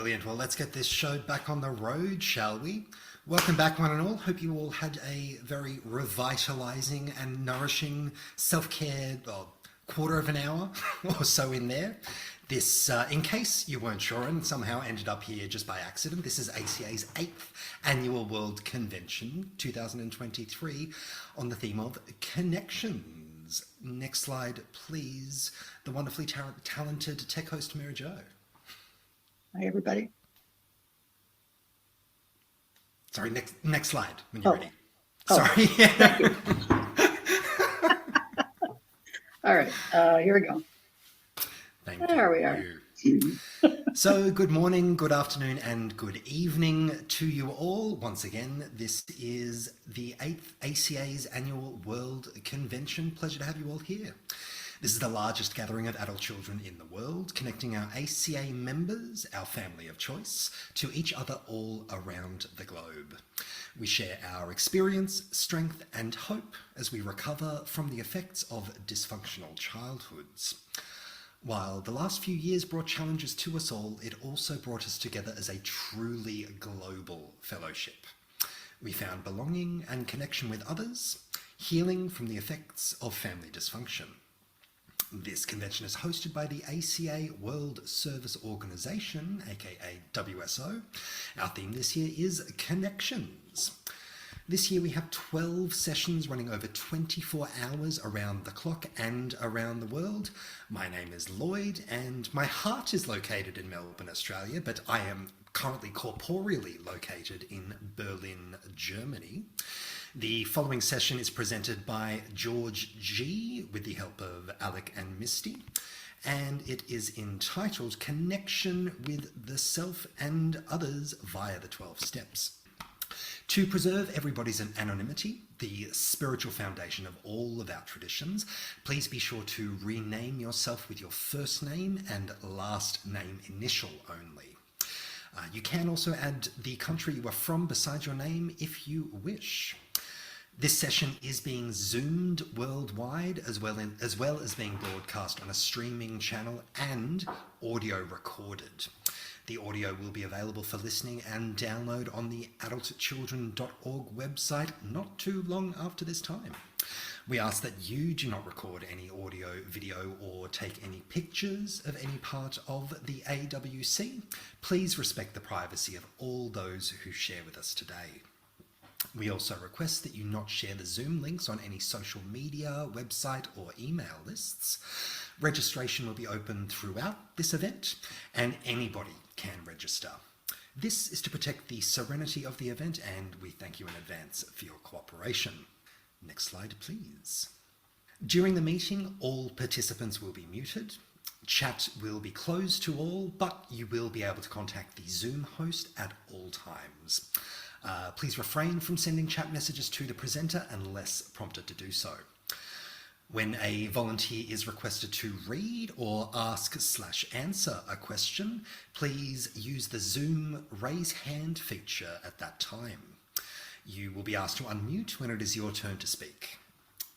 Brilliant. Well, let's get this show back on the road, shall we? Welcome back, one and all. Hope you all had a very revitalizing and nourishing self-care quarter of an hour or so in there. This, in case you weren't sure and somehow ended up here just by accident, this is ACA's 8th Annual World Convention 2023 on the theme of connections. Next slide, please. The wonderfully talented tech host, Mary Jo. Hi, everybody. Sorry, next slide when you're ready. Oh, sorry. Thank you. All right, here we go. There we are. So good morning, good afternoon, and good evening to you all. Once again, this is the 8th ACA's Annual World Convention. Pleasure to have you all here. This is the largest gathering of adult children in the world, connecting our ACA members, our family of choice, to each other all around the globe. We share our experience, strength, and hope as we recover from the effects of dysfunctional childhoods. While the last few years brought challenges to us all, it also brought us together as a truly global fellowship. We found belonging and connection with others, healing from the effects of family dysfunction. This convention is hosted by the ACA World Service Organization, aka WSO. Our theme this year is Connections. This year we have 12 sessions running over 24 hours around the clock and around the world. My name is Lloyd and my heart is located in Melbourne, Australia, but I am currently corporeally located in Berlin, Germany. The following session is presented by George G with the help of Alec and Misty, and it is entitled Connection with the Self and Others via the 12 Steps. To preserve everybody's anonymity, the spiritual foundation of all of our traditions, please be sure to rename yourself with your first name and last name initial only. You can also add the country you are from beside your name if you wish. This session is being zoomed worldwide as well as being broadcast on a streaming channel and audio recorded. The audio will be available for listening and download on the adultchildren.org website not too long after this time. We ask that you do not record any audio, video, or take any pictures of any part of the AWC. Please respect the privacy of all those who share with us today. We also request that you not share the Zoom links on any social media, website, or email lists. Registration will be open throughout this event, and anybody can register. This is to protect the serenity of the event, and we thank you in advance for your cooperation. Next slide, please. During the meeting, all participants will be muted. Chat will be closed to all, but you will be able to contact the Zoom host at all times. Please refrain from sending chat messages to the presenter unless prompted to do so. When a volunteer is requested to read or ask/answer a question, please use the Zoom raise hand feature at that time. You will be asked to unmute when it is your turn to speak.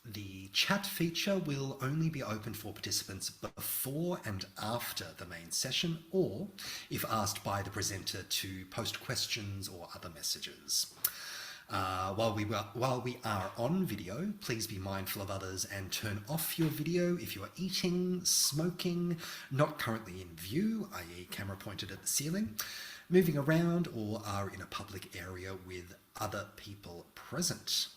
The chat feature will only be open for participants before and after the main session, or if asked by the presenter to post questions or other messages. While we are on video, please be mindful of others and turn off your video if you are eating, smoking, not currently in view, i.e. camera pointed at the ceiling, moving around, or are in a public area with other people present.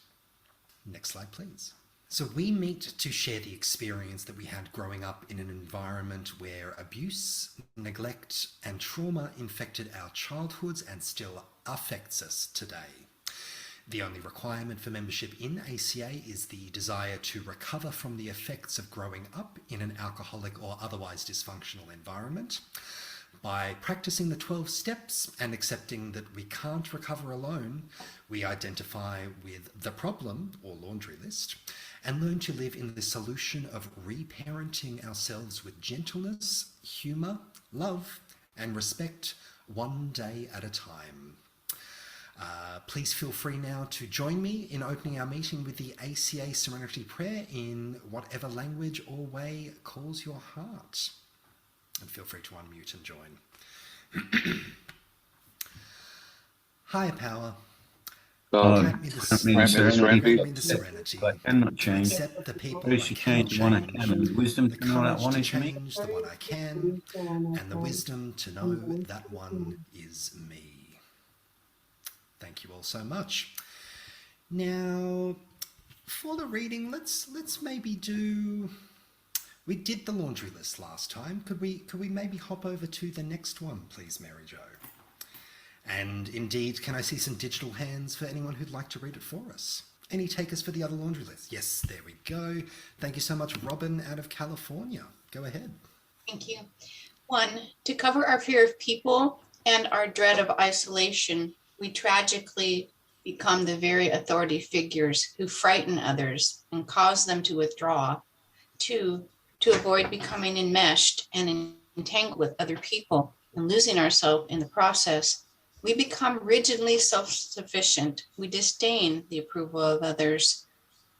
Next slide, please. So we meet to share the experience that we had growing up in an environment where abuse, neglect, and trauma infected our childhoods and still affects us today. The only requirement for membership in ACA is the desire to recover from the effects of growing up in an alcoholic or otherwise dysfunctional environment. By practicing the 12 steps and accepting that we can't recover alone, we identify with the problem, or laundry list, and learn to live in the solution of reparenting ourselves with gentleness, humour, love, and respect, one day at a time. Please feel free now to join me in opening our meeting with the ACA Serenity Prayer in whatever language or way calls your heart. And feel free to unmute and join. higher power, God, grant me the serenity I cannot to change. accept the people I Grace to cannot change the one I change, can, and the wisdom the to know that courage one to is me. change the one I can, and the wisdom to know that one is me. Thank you all so much. Now, for the reading, let's maybe do. We did the laundry list last time. Could we maybe hop over to the next one, please, Mary Jo? And indeed, can I see some digital hands for anyone who'd like to read it for us? Any takers for the other laundry list? Yes, there we go. Thank you so much, Robin out of California. Go ahead. Thank you. 1, to cover our fear of people and our dread of isolation, we tragically become the very authority figures who frighten others and cause them to withdraw. 2, to avoid becoming enmeshed and entangled with other people and losing ourselves in the process, we become rigidly self-sufficient. We disdain the approval of others.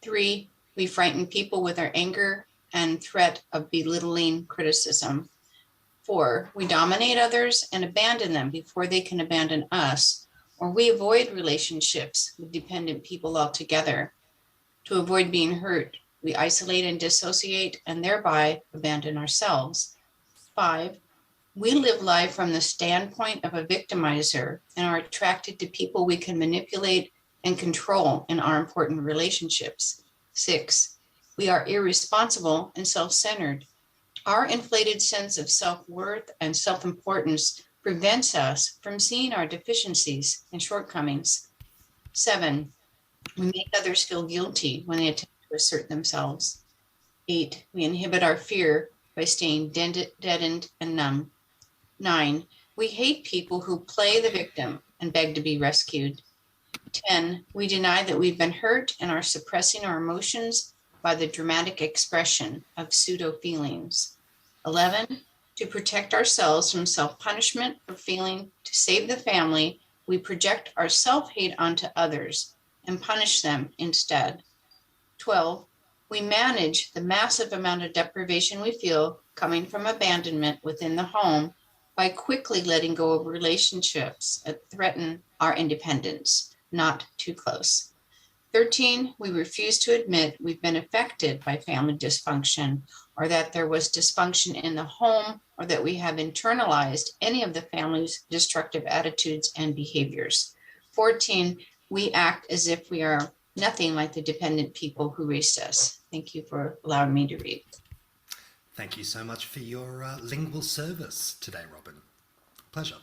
3, we frighten people with our anger and threat of belittling criticism. 4, we dominate others and abandon them before they can abandon us, or we avoid relationships with dependent people altogether. To avoid being hurt, we isolate and dissociate and thereby abandon ourselves. 5, we live life from the standpoint of a victimizer and are attracted to people we can manipulate and control in our important relationships. 6, we are irresponsible and self-centered. Our inflated sense of self-worth and self-importance prevents us from seeing our deficiencies and shortcomings. 7, we make others feel guilty when they attempt to assert themselves. 8, we inhibit our fear by staying deadened and numb. 9, we hate people who play the victim and beg to be rescued. 10, we deny that we've been hurt and are suppressing our emotions by the dramatic expression of pseudo feelings. 11, to protect ourselves from self-punishment or failing to save the family, we project our self-hate onto others and punish them instead. 12, we manage the massive amount of deprivation we feel coming from abandonment within the home by quickly letting go of relationships that threaten our independence, not too close. 13, we refuse to admit we've been affected by family dysfunction, or that there was dysfunction in the home, or that we have internalized any of the family's destructive attitudes and behaviors. 14, we act as if we are nothing like the dependent people who raised us. Thank you for allowing me to read. Thank you so much for your lingual service today, Robin. Pleasure.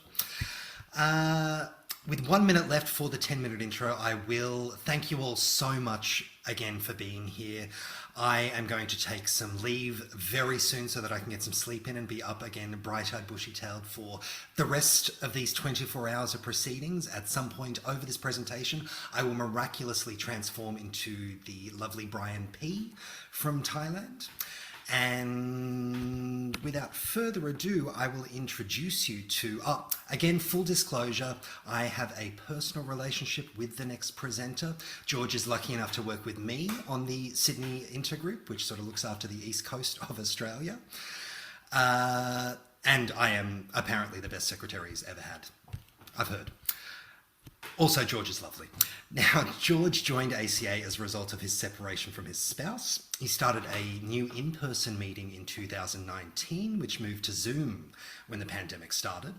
With 1 minute left for the 10-minute intro, I will thank you all so much again for being here. I am going to take some leave very soon so that I can get some sleep in and be up again, bright-eyed, bushy-tailed for the rest of these 24 hours of proceedings. At some point over this presentation, I will miraculously transform into the lovely Brian P. from Thailand. And without further ado, I will introduce you to, again, full disclosure, I have a personal relationship with the next presenter. George is lucky enough to work with me on the Sydney Intergroup, which sort of looks after the east coast of Australia. And I am apparently the best secretary he's ever had, I've heard. Also, George is lovely. Now, George joined ACA as a result of his separation from his spouse. He started a new in-person meeting in 2019, which moved to Zoom when the pandemic started.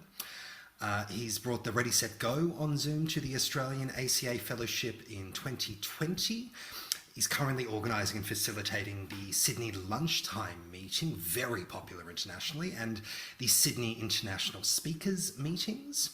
He's brought the Ready, Set, Go on Zoom to the Australian ACA Fellowship in 2020. He's currently organising and facilitating the Sydney Lunchtime meeting, very popular internationally, and the Sydney International Speakers meetings.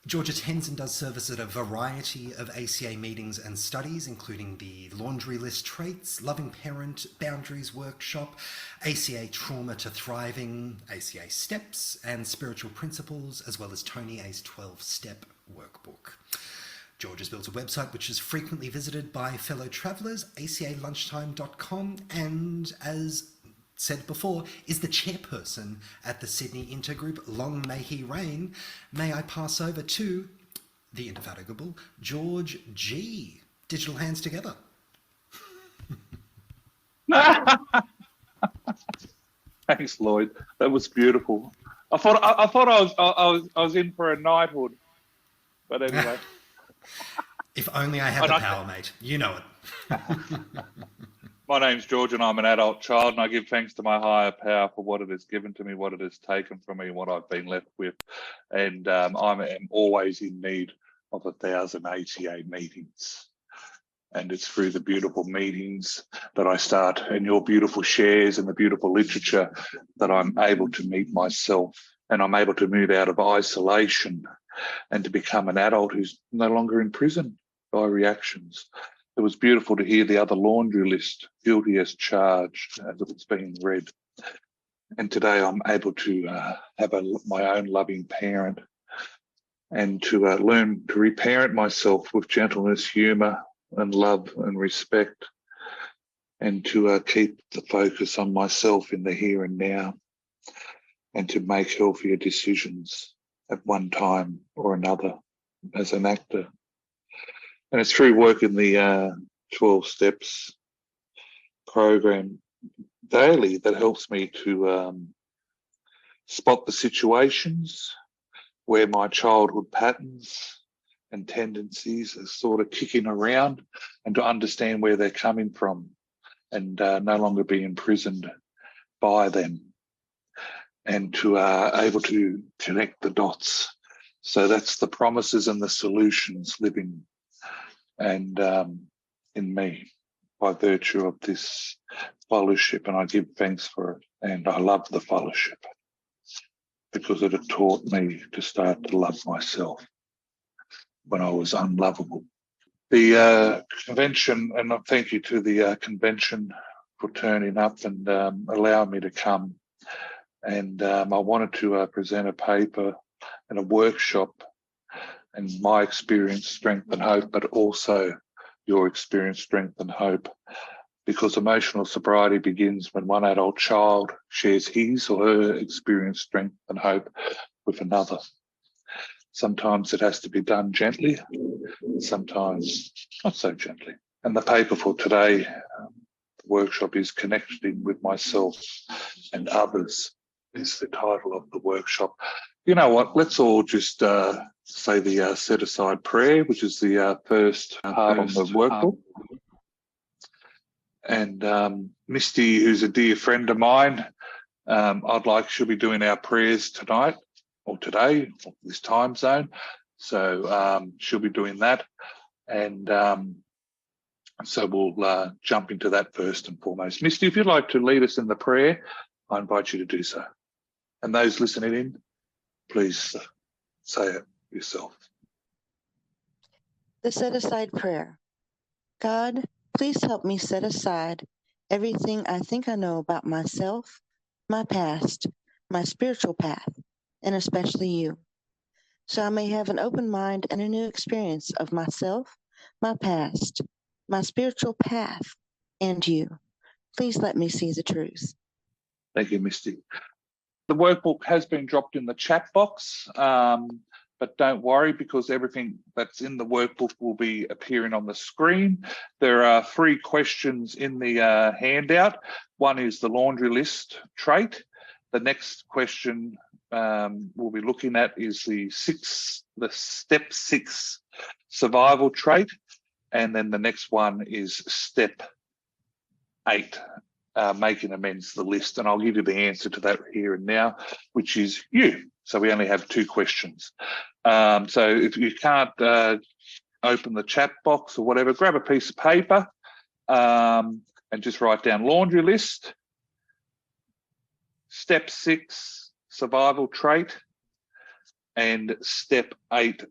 George attends and does service at a variety of ACA meetings and studies, including the Laundry List Traits, Loving Parent Boundaries Workshop, ACA Trauma to Thriving, ACA Steps, and Spiritual Principles, as well as Tony A's 12-Step Workbook. George has built a website which is frequently visited by fellow travellers, acalunchtime.com, and as said before, is the chairperson at the Sydney Intergroup. Long may he reign. May I pass over to the indefatigable George G. Digital hands together. Thanks, Lloyd. That was beautiful. I thought I was in for a knighthood. But anyway. If only I had the power, mate. You know it. My name's George and I'm an adult child, and I give thanks to my higher power for what it has given to me, what it has taken from me, and what I've been left with. And I am always in need of 1,000 ACA meetings. And it's through the beautiful meetings that I start, and your beautiful shares and the beautiful literature, that I'm able to meet myself, and I'm able to move out of isolation and to become an adult who's no longer in prison by reactions. It was beautiful to hear the other laundry list, guilty as charged, as it was being read. And today I'm able to have my own loving parent, and to learn to reparent myself with gentleness, humour and love and respect, and to keep the focus on myself in the here and now, and to make healthier decisions at one time or another as an actor. And it's through work in the 12 Steps program daily that helps me to spot the situations where my childhood patterns and tendencies are sort of kicking around, and to understand where they're coming from, and no longer be imprisoned by them, and to able to connect the dots. So that's the promises and the solutions living and in me by virtue of this fellowship, and I give thanks for it. And I love the fellowship because it had taught me to start to love myself when I was unlovable. The convention, and thank you to the convention for turning up and allowing me to come. And I wanted to present a paper and a workshop, and my experience, strength and hope, but also your experience, strength and hope, because emotional sobriety begins when one adult child shares his or her experience, strength and hope with another. Sometimes it has to be done gently, sometimes not so gently. And the paper for today, the workshop, is Connecting with Myself and Others, is the title of the workshop. You know what, let's all just say the set aside prayer, which is the first part on the workbook. And Misty, who's a dear friend of mine, she'll be doing our prayers tonight or today, or this time zone. So she'll be doing that. And so we'll jump into that first and foremost. Misty, if you'd like to lead us in the prayer, I invite you to do so. And those listening in, please say it yourself. The set aside prayer. God, please help me set aside everything I think I know about myself, my past, my spiritual path, and especially you, so I may have an open mind and a new experience of myself, my past, my spiritual path, and you. Please let me see the truth. Thank you, Misty. The workbook has been dropped in the chat box, but don't worry, because everything that's in the workbook will be appearing on the screen. There are 3 questions in the handout. One is the laundry list trait. The next question we'll be looking at is the step 6 survival trait. And then the next one is step 8. Making amends to the list, and I'll give you the answer to that here and now, which is you. So we only have 2 questions. So if you can't open the chat box or whatever, grab a piece of paper and just write down laundry list, step 6 survival trait, and step 8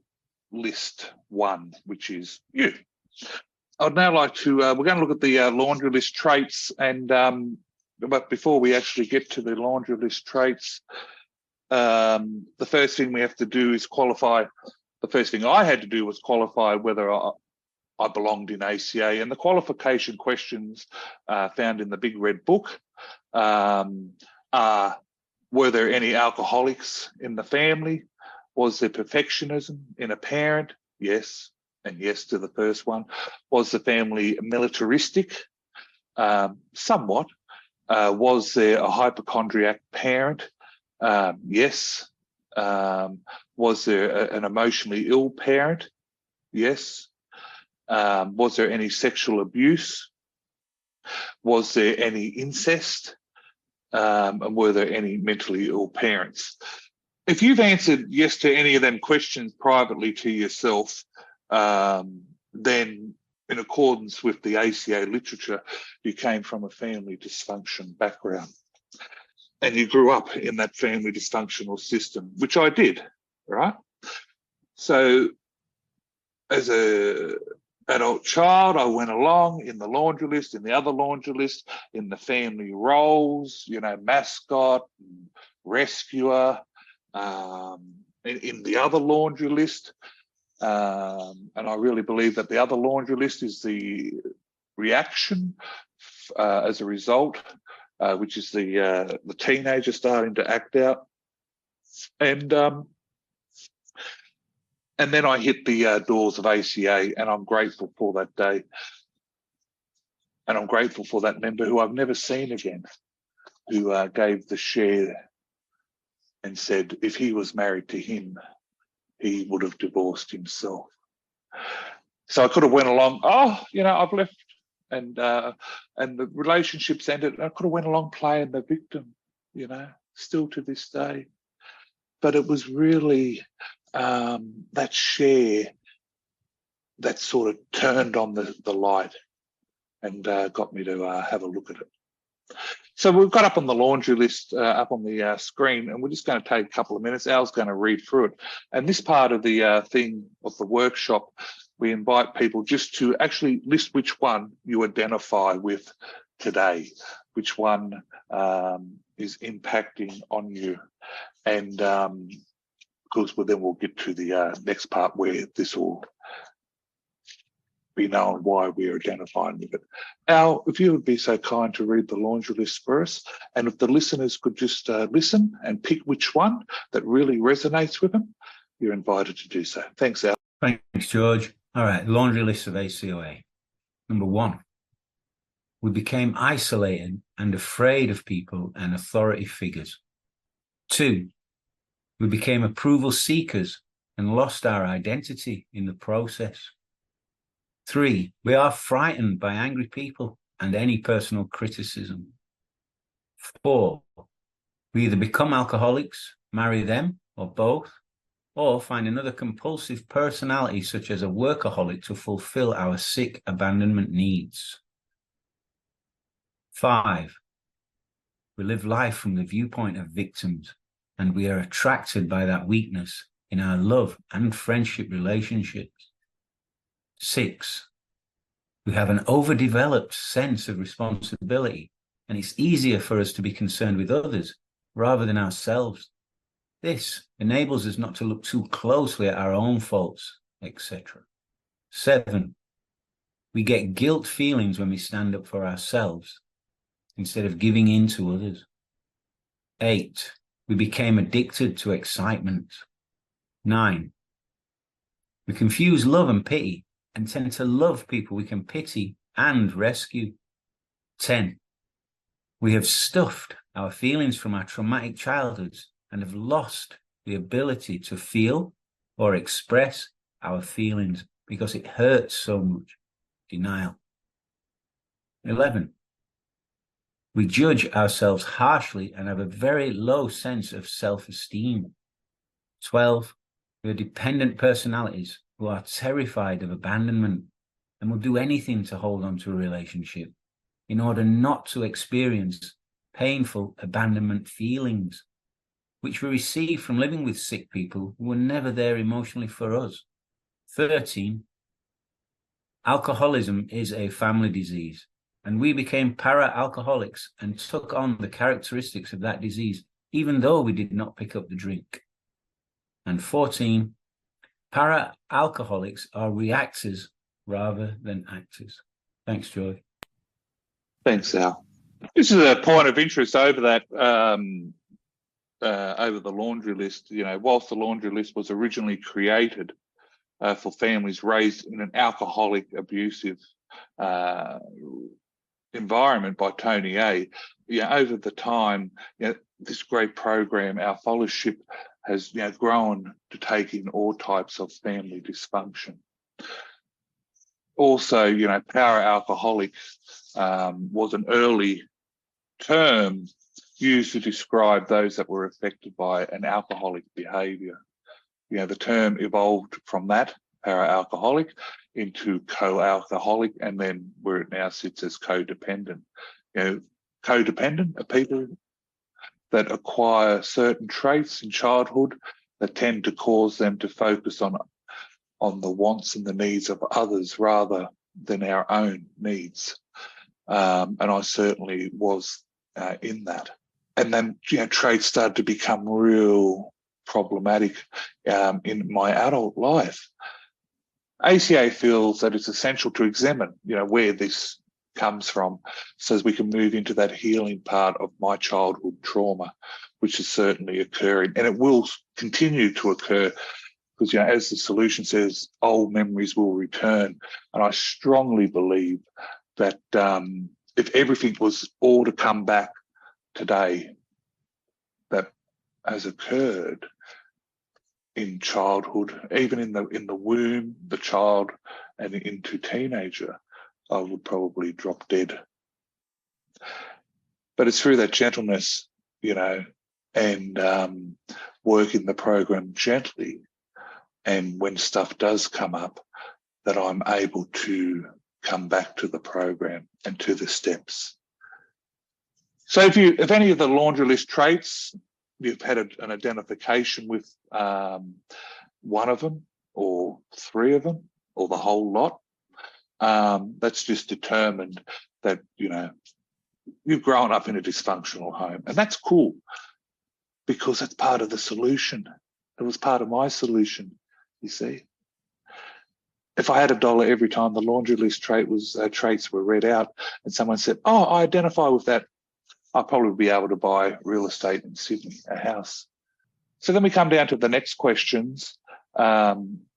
list 1, which is you. I'd now like to, we're going to look at the laundry list traits, and but before we actually get to the laundry list traits, the first thing we have to do is qualify. The first thing I had to do was qualify whether I belonged in ACA, and the qualification questions found in the big red book are: were there any alcoholics in the family? Was there perfectionism in a parent? Yes. And yes to the first one. Was the family militaristic? Somewhat. Was there a hypochondriac parent? Yes. Was there an emotionally ill parent? Yes. Was there any sexual abuse? Was there any incest? And were there any mentally ill parents? If you've answered yes to any of them questions privately to yourself, then in accordance with the ACA literature, you came from a family dysfunction background. And you grew up in that family dysfunctional system, which I did, right? So as a adult child, I went along in the laundry list, in the other laundry list, in the family roles, you know, mascot, rescuer, in the other laundry list. And I really believe that the other laundry list is the reaction as a result, which is the teenager starting to act out. And then I hit the doors of ACA, and I'm grateful for that day. And I'm grateful for that member who I've never seen again, who gave the share and said if he was married to him, he would have divorced himself. So I could have went along, I've left, and the relationship's ended. I could have went along playing the victim, still to this day. But it was really that share that sort of turned on the light and got me to have a look at it. So we've got up on the laundry list, up on the screen, and we're just going to take a couple of minutes. Al's going to read through it. And this part of the thing of the workshop, we invite people just to actually list which one you identify with today, which one is impacting on you. And because then we'll get to the next part where this will be known why we're identifying with it. Al, if you would be so kind to read the laundry list for us, and if the listeners could just listen and pick which one that really resonates with them, you're invited to do so. Thanks, Al. Thanks, George. All right, laundry list of ACOA. Number 1, we became isolated and afraid of people and authority figures. 2, we became approval seekers and lost our identity in the process. 3, we are frightened by angry people and any personal criticism. 4, we either become alcoholics, marry them, or both, or find another compulsive personality such as a workaholic to fulfill our sick abandonment needs. 5, we live life from the viewpoint of victims, and we are attracted by that weakness in our love and friendship relationships. 6, we have an overdeveloped sense of responsibility, and it's easier for us to be concerned with others rather than ourselves. This enables us not to look too closely at our own faults, etc. 7, we get guilt feelings when we stand up for ourselves instead of giving in to others. 8, we became addicted to excitement. 9, we confuse love and pity and tend to love people we can pity and rescue. 10, we have stuffed our feelings from our traumatic childhoods and have lost the ability to feel or express our feelings because it hurts so much. Denial. 11, we judge ourselves harshly and have a very low sense of self-esteem. 12, we are dependent personalities who are terrified of abandonment and will do anything to hold on to a relationship in order not to experience painful abandonment feelings, which we receive from living with sick people who were never there emotionally for us. 13, alcoholism is a family disease, and we became para-alcoholics and took on the characteristics of that disease, even though we did not pick up the drink. And 14, para-alcoholics are reactors rather than actors. Thanks, George. Thanks, Al. This is a point of interest over that, over the laundry list. Whilst the laundry list was originally created for families raised in an alcoholic, abusive environment by Tony A, over the time, this great program, our fellowship, has grown to take in all types of family dysfunction. Also, power alcoholic was an early term used to describe those that were affected by an alcoholic behaviour. The term evolved from that, para-alcoholic, into co-alcoholic, and then where it now sits as codependent. Codependent are people that acquire certain traits in childhood that tend to cause them to focus on the wants and the needs of others rather than our own needs. And I certainly was in that. And then, traits started to become real problematic in my adult life. ACA feels that it's essential to examine, where this comes from, so as we can move into that healing part of my childhood trauma, which is certainly occurring, and it will continue to occur because, as the solution says, old memories will return. And I strongly believe that if everything was all to come back today that has occurred in childhood, even in the womb, the child, and into teenager, I would probably drop dead. But it's through that gentleness, and working the program gently, and when stuff does come up, that I'm able to come back to the program and to the steps. So if any of the laundry list traits, you've had an identification with one of them or three of them or the whole lot, that's just determined that, you've grown up in a dysfunctional home. And that's cool because that's part of the solution. It was part of my solution, you see. If I had $1 every time the laundry list traits were read out and someone said, oh, I identify with that, I'll probably be able to buy real estate in Sydney, a house. So then we come down to the next questions,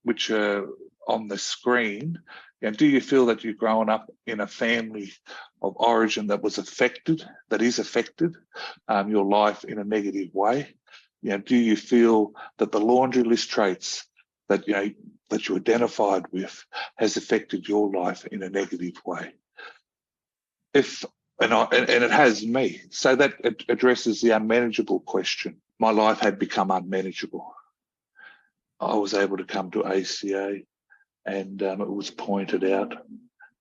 which are on the screen. Do you feel that you've grown up in a family of origin that is affected your life in a negative way? Do you feel that the laundry list traits that that you identified with has affected your life in a negative way? And it has me. So that addresses the unmanageable question. My life had become unmanageable. I was able to come to ACA, and it was pointed out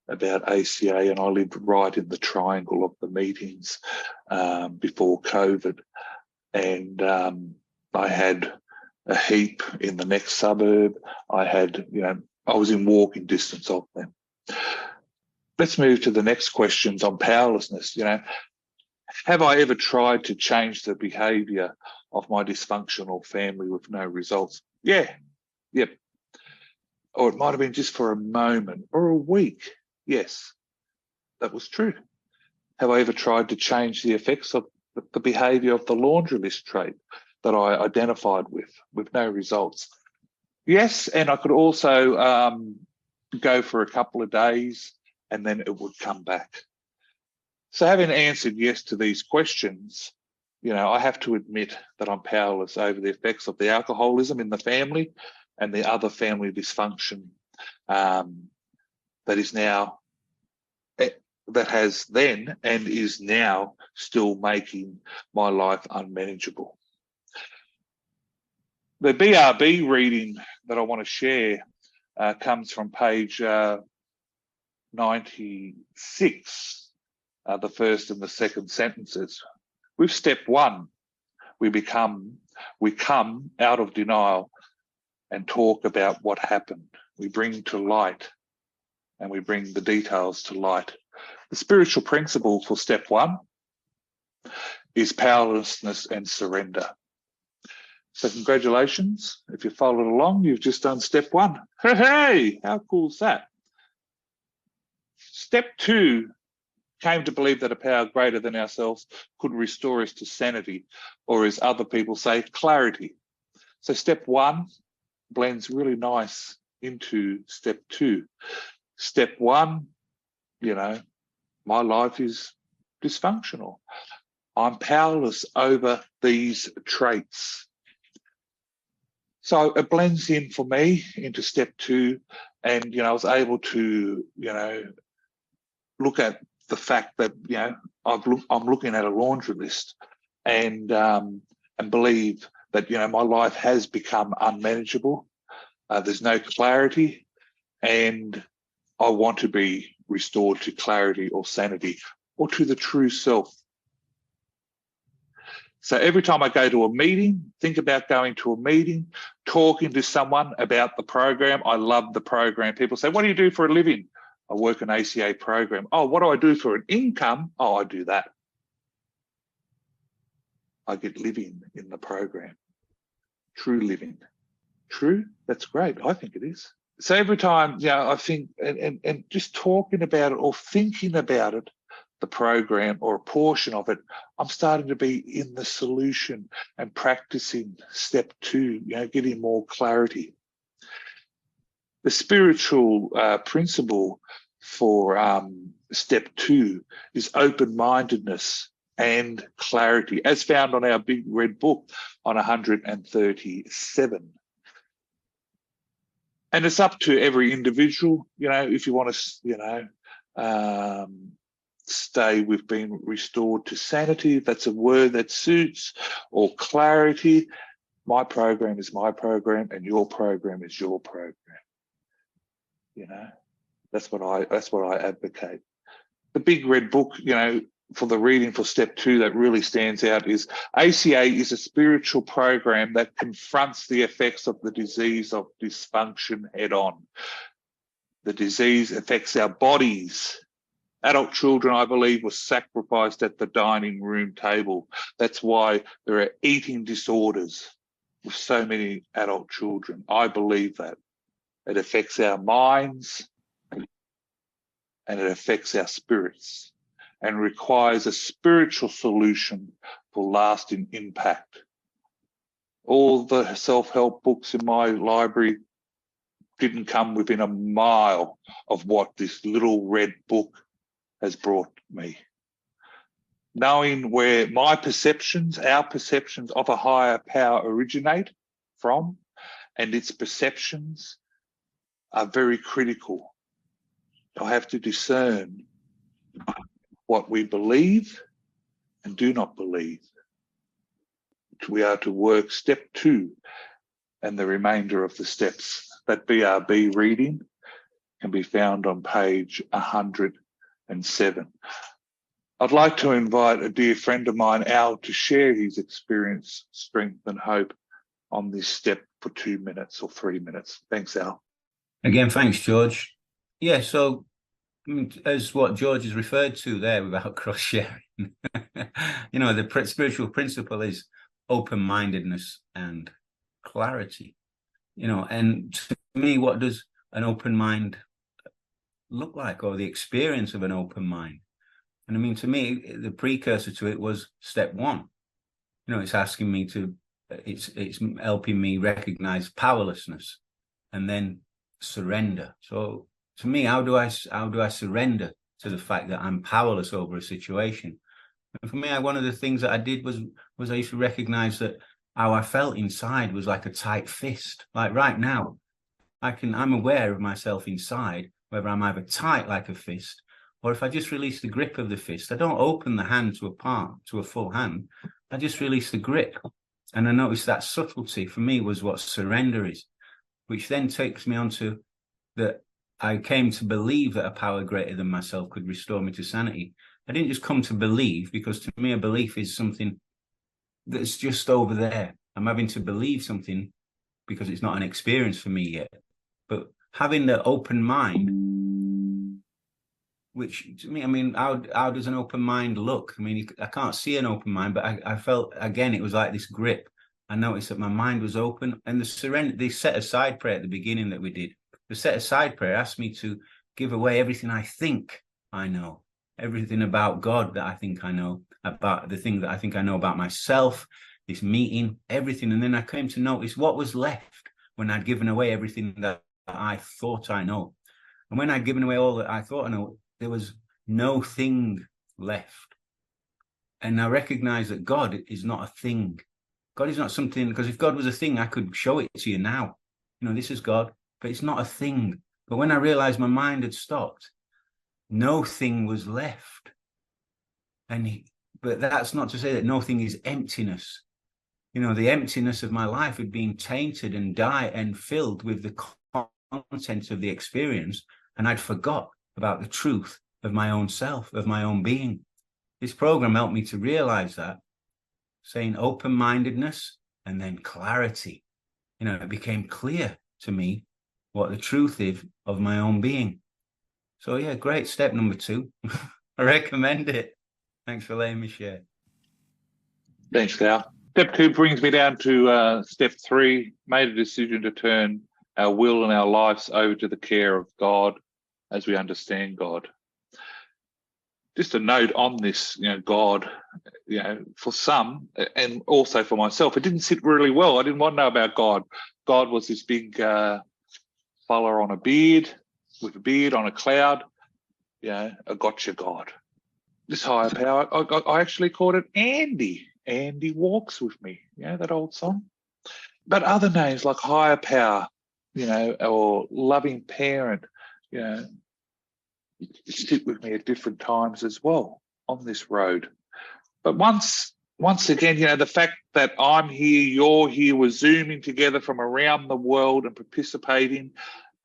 about ACA, and I lived right in the triangle of the meetings before COVID. And I had a heap in the next suburb. I was in walking distance of them. Let's move to the next questions on powerlessness. Have I ever tried to change the behaviour of my dysfunctional family with no results? Yeah. Yep. Or it might have been just for a moment or a week. Yes, that was true. Have I ever tried to change the effects of the behaviour of the laundry list trait that I identified with no results? Yes, and I could also go for a couple of days and then it would come back. So having answered yes to these questions, I have to admit that I'm powerless over the effects of the alcoholism in the family and the other family dysfunction that has then and is now still making my life unmanageable. The BRB reading that I want to share comes from page 96, the first and the second sentences. With step 1, we come out of denial and talk about what happened. We bring to light, and we bring the details to light. The spiritual principle for step 1 is powerlessness and surrender. So congratulations. If you followed along, you've just done step 1. Hey, how cool is that? Step 2 came to believe that a power greater than ourselves could restore us to sanity, or as other people say, clarity. So step 1 blends really nice into step 2. Step 1, my life is dysfunctional. I'm powerless over these traits. So it blends in for me into step 2. And, I was able to, look at the fact that, I'm looking at a laundry list and believe that, my life has become unmanageable. There's no clarity, and I want to be restored to clarity or sanity or to the true self. So every time I go to a meeting, think about going to a meeting, talking to someone about the program. I love the program. People say, what do you do for a living? I work an ACA program. Oh, what do I do for an income? Oh, I do that. I get living in the program. True living. True? That's great. I think it is. So every time, I think, and just talking about it or thinking about it, the program or a portion of it, I'm starting to be in the solution and practicing step 2, getting more clarity. The spiritual principle for step 2 is open-mindedness and clarity, as found on our big red book on 137. And it's up to every individual, if you want to, stay with being restored to sanity, if that's a word that suits, or clarity. My program is my program and your program is your program. That's what I advocate. The big red book, for the reading for step 2 that really stands out is ACA is a spiritual program that confronts the effects of the disease of dysfunction head on. The disease affects our bodies. Adult children, I believe, were sacrificed at the dining room table. That's why there are eating disorders with so many adult children. I believe that. It affects our minds and it affects our spirits and requires a spiritual solution for lasting impact. All the self-help books in my library didn't come within a mile of what this little red book has brought me. Knowing where my perceptions, our perceptions of a higher power originate from, and its perceptions are very critical. I have to discern what we believe and do not believe. We are to work step 2 and the remainder of the steps. That BRB reading can be found on page 107. I'd like to invite a dear friend of mine, Al, to share his experience, strength and hope on this step for 2 minutes or 3 minutes. Thanks, Al. Again, thanks, George. Yeah, so as what George has referred to there about cross-sharing, the spiritual principle is open-mindedness and clarity. And to me, what does an open mind look like, or the experience of an open mind? And to me, the precursor to it was step 1. It's asking me to, it's helping me recognize powerlessness and then surrender. So to me, how do I surrender to the fact that I'm powerless over a situation? And for me, one of the things that I did was I used to recognize that how I felt inside was like a tight fist. Like right now, I'm aware of myself inside, whether I'm either tight like a fist, or if I just release the grip of the fist. I don't open the hand to a full hand. I just release the grip. And I noticed that subtlety for me was what surrender is, which then takes me on to that I came to believe that a power greater than myself could restore me to sanity. I didn't just come to believe, because to me, a belief is something that's just over there. I'm having to believe something because it's not an experience for me yet. But having the open mind, which to me, how does an open mind look? I can't see an open mind, but I felt, again, it was like this grip. I noticed that my mind was open, and the set aside prayer at the beginning that we did, the set aside prayer asked me to give away everything I think I know, everything about God that I think I know, about the thing that I think I know about myself, this meeting, everything. And then I came to notice what was left when I'd given away everything that I thought I know. And when I'd given away all that I thought I know, there was no thing left. And I recognized that God is not a thing. God is not something, because if God was a thing, I could show it to you now. This is God, but it's not a thing. But when I realized my mind had stopped, no thing was left. But that's not to say that no thing is emptiness. The emptiness of my life had been tainted and died and filled with the content of the experience, and I'd forgot about the truth of my own self, of my own being. This program helped me to realize that, saying open-mindedness and then clarity. It became clear to me what the truth is of my own being. So yeah, great step number 2. I recommend it. Thanks for letting me share. Thanks, Cal. Step 2 brings me down to step 3, made a decision to turn our will and our lives over to the care of God as we understand God. Just a note on this, God, for some, and also for myself, it didn't sit really well. I didn't want to know about God. God was this big fella on a beard, with a beard on a cloud, a gotcha God. This higher power, I actually called it Andy. Andy walks with me, that old song. But other names like higher power, or loving parent, sit with me at different times as well on this road. But once again, the fact that I'm here, you're here, we're Zooming together from around the world and participating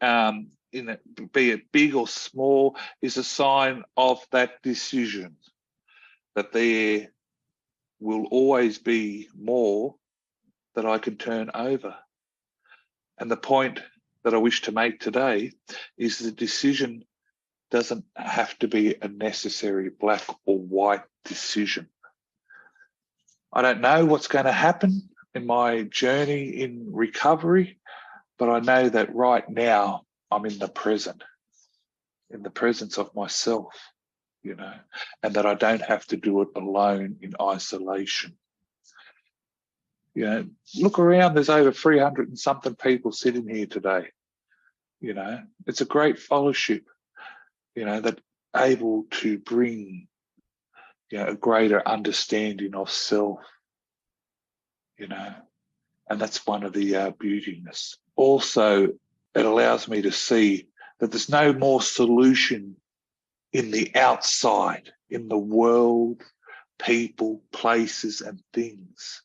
in it, be it big or small, is a sign of that decision, that there will always be more that I can turn over. And the point that I wish to make today is the decision doesn't have to be a necessary black or white decision. I don't know what's going to happen in my journey in recovery, but I know that right now I'm in the present, in the presence of myself, and that I don't have to do it alone in isolation. Look around, there's over 300 and something people sitting here today. It's a great fellowship, that able to bring, a greater understanding of self, and that's one of the beautiness. Also, it allows me to see that there's no more solution in the outside, in the world, people, places, and things.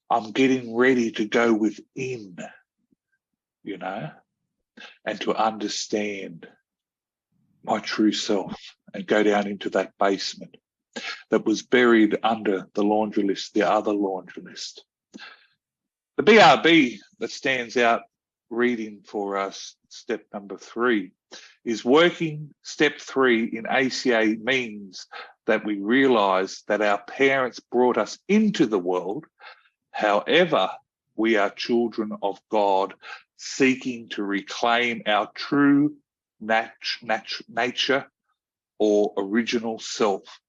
I'm getting ready to go within, and to understand my true self and go down into that basement that was buried under the laundry list, the other laundry list. The BRB that stands out reading for us, step number 3, is working. Step 3 in ACA means that we realise that our parents brought us into the world. However, we are children of God, seeking to reclaim our true nature or original self.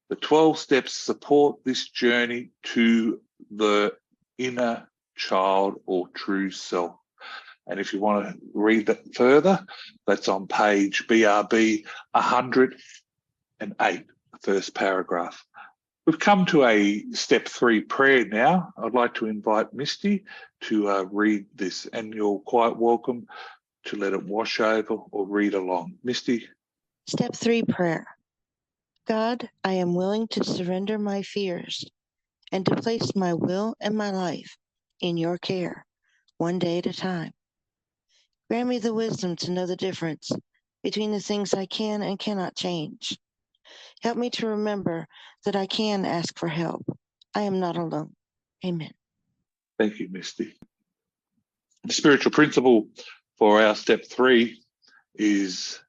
The 12 steps support this journey to the inner child or true self. And if you want to read that further, that's on page BRB 108, the first paragraph. We've come to a step 3 prayer now. I'd like to invite Misty to read this, and you're quite welcome to let it wash over or read along. Misty. Step 3 prayer. God, I am willing to surrender my fears and to place my will and my life in your care, one day at a time. Grant me the wisdom to know the difference between the things I can and cannot change. Help me to remember that I can ask for help. I am not alone. Amen. Thank you, Misty. The spiritual principle for our step 3 is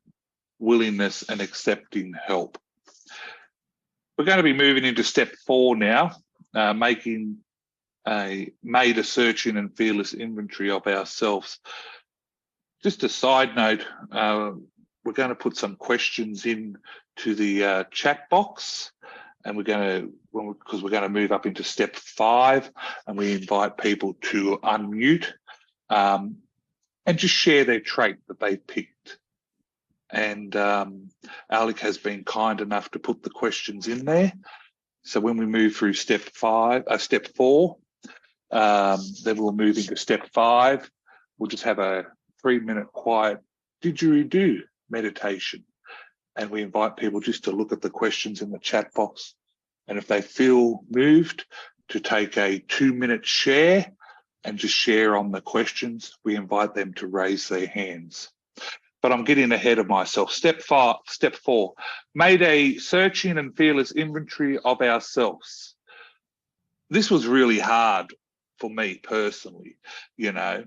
willingness and accepting help. We're going to be moving into step 4 now, made a searching and fearless inventory of ourselves. Just a side note, we're going to put some questions in to the chat box, and because we're going to move up into step 5, and we invite people to unmute and just share their trait that they picked. And Alec has been kind enough to put the questions in there. So when we move through step 4, Then we'll move into step 5. We'll just have a 3-minute quiet didgeridoo meditation. And we invite people just to look at the questions in the chat box. And if they feel moved to take a 2-minute share and just share on the questions, we invite them to raise their hands. But I'm getting ahead of myself. Step 4, made a searching and fearless inventory of ourselves. This was really hard for me personally, you know.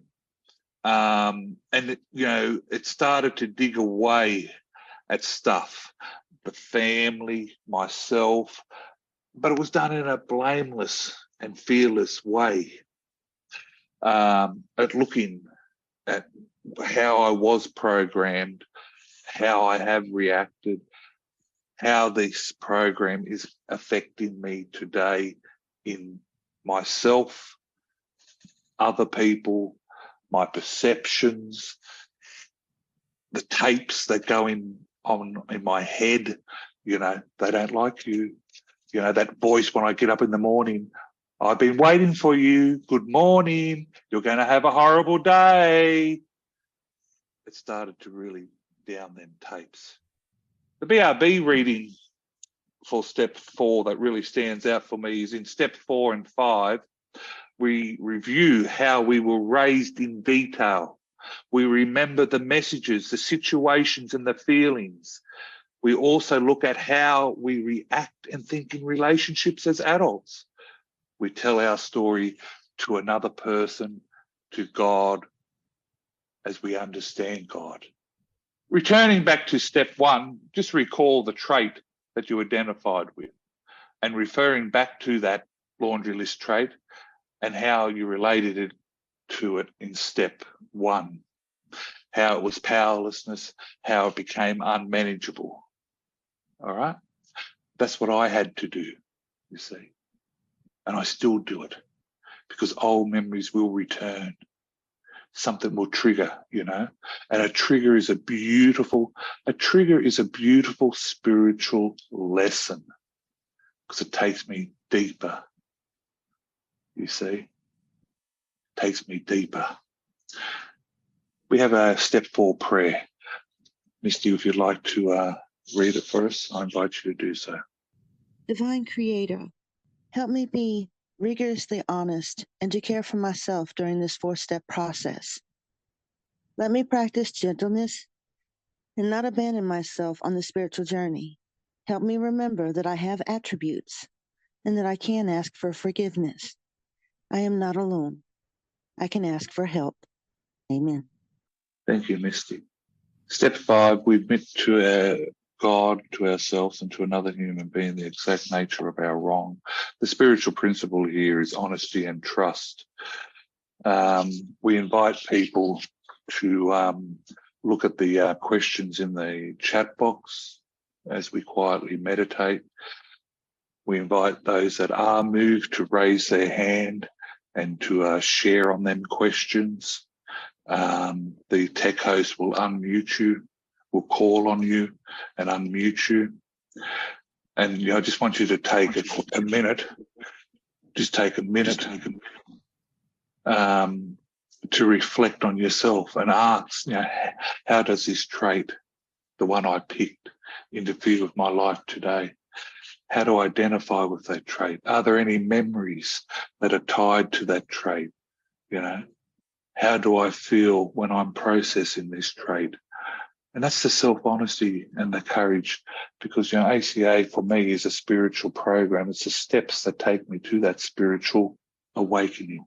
It started to dig away at stuff, the family, myself, but it was done in a blameless and fearless way. At looking at how I was programmed, how I have reacted, how this program is affecting me today in myself, other people, my perceptions, the tapes that go in my head, you know, they don't like you. You know, that voice when I get up in the morning, I've been waiting for you. Good morning. You're going to have a horrible day. It started to really down them tapes. The BRB reading for step 4 that really stands out for me is in step 4 and 5. We review how we were raised in detail. We remember the messages, the situations, and the feelings. We also look at how we react and think in relationships as adults. We tell our story to another person, to God, as we understand God. Returning back to step 1, just recall the trait that you identified with and referring back to that laundry list trait and how you related it to it in step 1, how it was powerlessness, how it became unmanageable. All right? That's what I had to do, you see. And I still do it because old memories will return. Something will trigger, you know, and a trigger is a beautiful spiritual lesson because it takes me deeper, you see, takes me deeper. We have a step 4 prayer. Misty, if you'd like to read it for us, I invite you to do so. Divine Creator, help me be rigorously honest and to care for myself during this 4-step process. Let me practice gentleness and not abandon myself on the spiritual journey. Help me remember that I have attributes and that I can ask for forgiveness. I am not alone. I can ask for help. Amen. Thank you, Misty. Step 5, we admit to God, to ourselves, and to another human being the exact nature of our wrong. The spiritual principle here is honesty and trust. We invite people to look at the questions in the chat box as we quietly meditate. We invite those that are moved to raise their hand and to share on them questions. The tech host will unmute you, will call on you and unmute you. And I just want you to take a minute, to reflect on yourself and ask, you know, how does this trait, the one I picked, interfere with my life today? How do I identify with that trait? Are there any memories that are tied to that trait? You know, how do I feel when I'm processing this trait? And that's the self-honesty and the courage, because, you know, ACA for me is a spiritual program. It's the steps that take me to that spiritual awakening.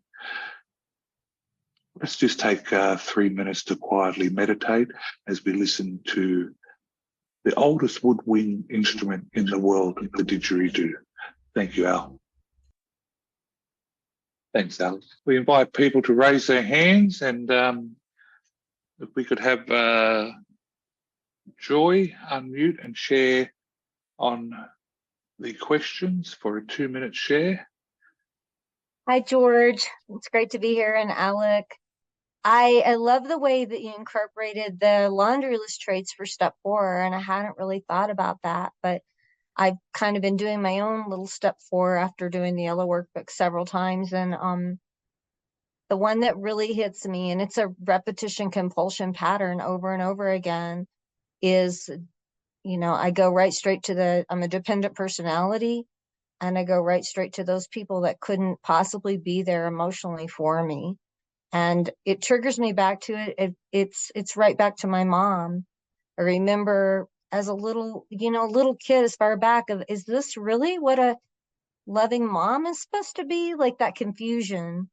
Let's just take 3 minutes to quietly meditate as we listen to the oldest woodwind instrument in the world, the didgeridoo. Thank you, Al. Thanks, Alec. We invite people to raise their hands, and if we could have Joy unmute and share on the questions for a 2-minute share. Hi, George. It's great to be here. And Alec, I love the way that you incorporated the laundry list traits for step 4, and I hadn't really thought about that, but I've kind of been doing my own little step 4 after doing the yellow workbook several times. And the one that really hits me, and it's a repetition compulsion pattern over and over again, is, I go right straight to I'm a dependent personality, and I go right straight to those people that couldn't possibly be there emotionally for me. And it triggers me back to it. It's right back to my mom. I remember as a little kid, as far back of, is this really what a loving mom is supposed to be? Like that confusion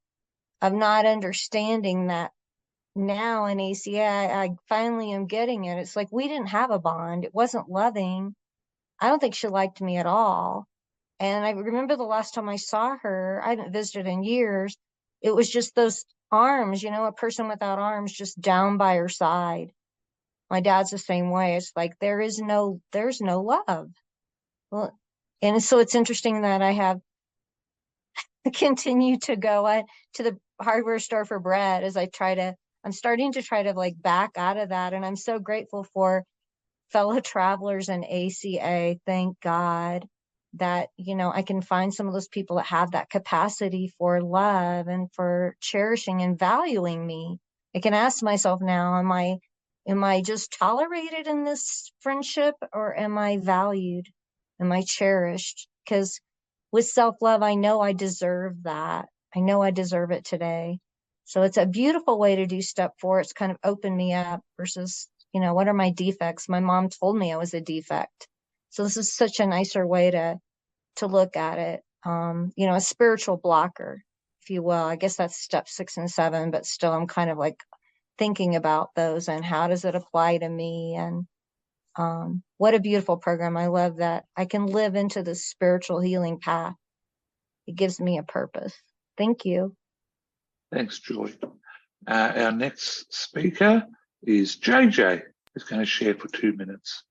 of not understanding that now in ACA, I finally am getting it. It's like, we didn't have a bond. It wasn't loving. I don't think she liked me at all. And I remember the last time I saw her, I hadn't visited in years. It was just those arms, a person without arms just down by her side. My dad's the same way. It's like, there's no love. Well, and so it's interesting that I continue to go to the hardware store for bread as I'm starting to try to like back out of that. And I'm so grateful for fellow travelers in ACA. Thank God that, I can find some of those people that have that capacity for love and for cherishing and valuing me. I can ask myself now, am I just tolerated in this friendship, or am I valued? Am I cherished? Because with self-love, I know I deserve that. I know I deserve it today. So it's a beautiful way to do step 4. It's kind of opened me up versus, what are my defects? My mom told me I was a defect. So this is such a nicer way to look at it. A spiritual blocker, if you will. I guess that's step 6 and 7, but still I'm kind of like thinking about those and how does it apply to me? And what a beautiful program. I love that I can live into the spiritual healing path. It gives me a purpose. Thank you. Thanks, Joy. Our next speaker is JJ, who's going to share for 2 minutes.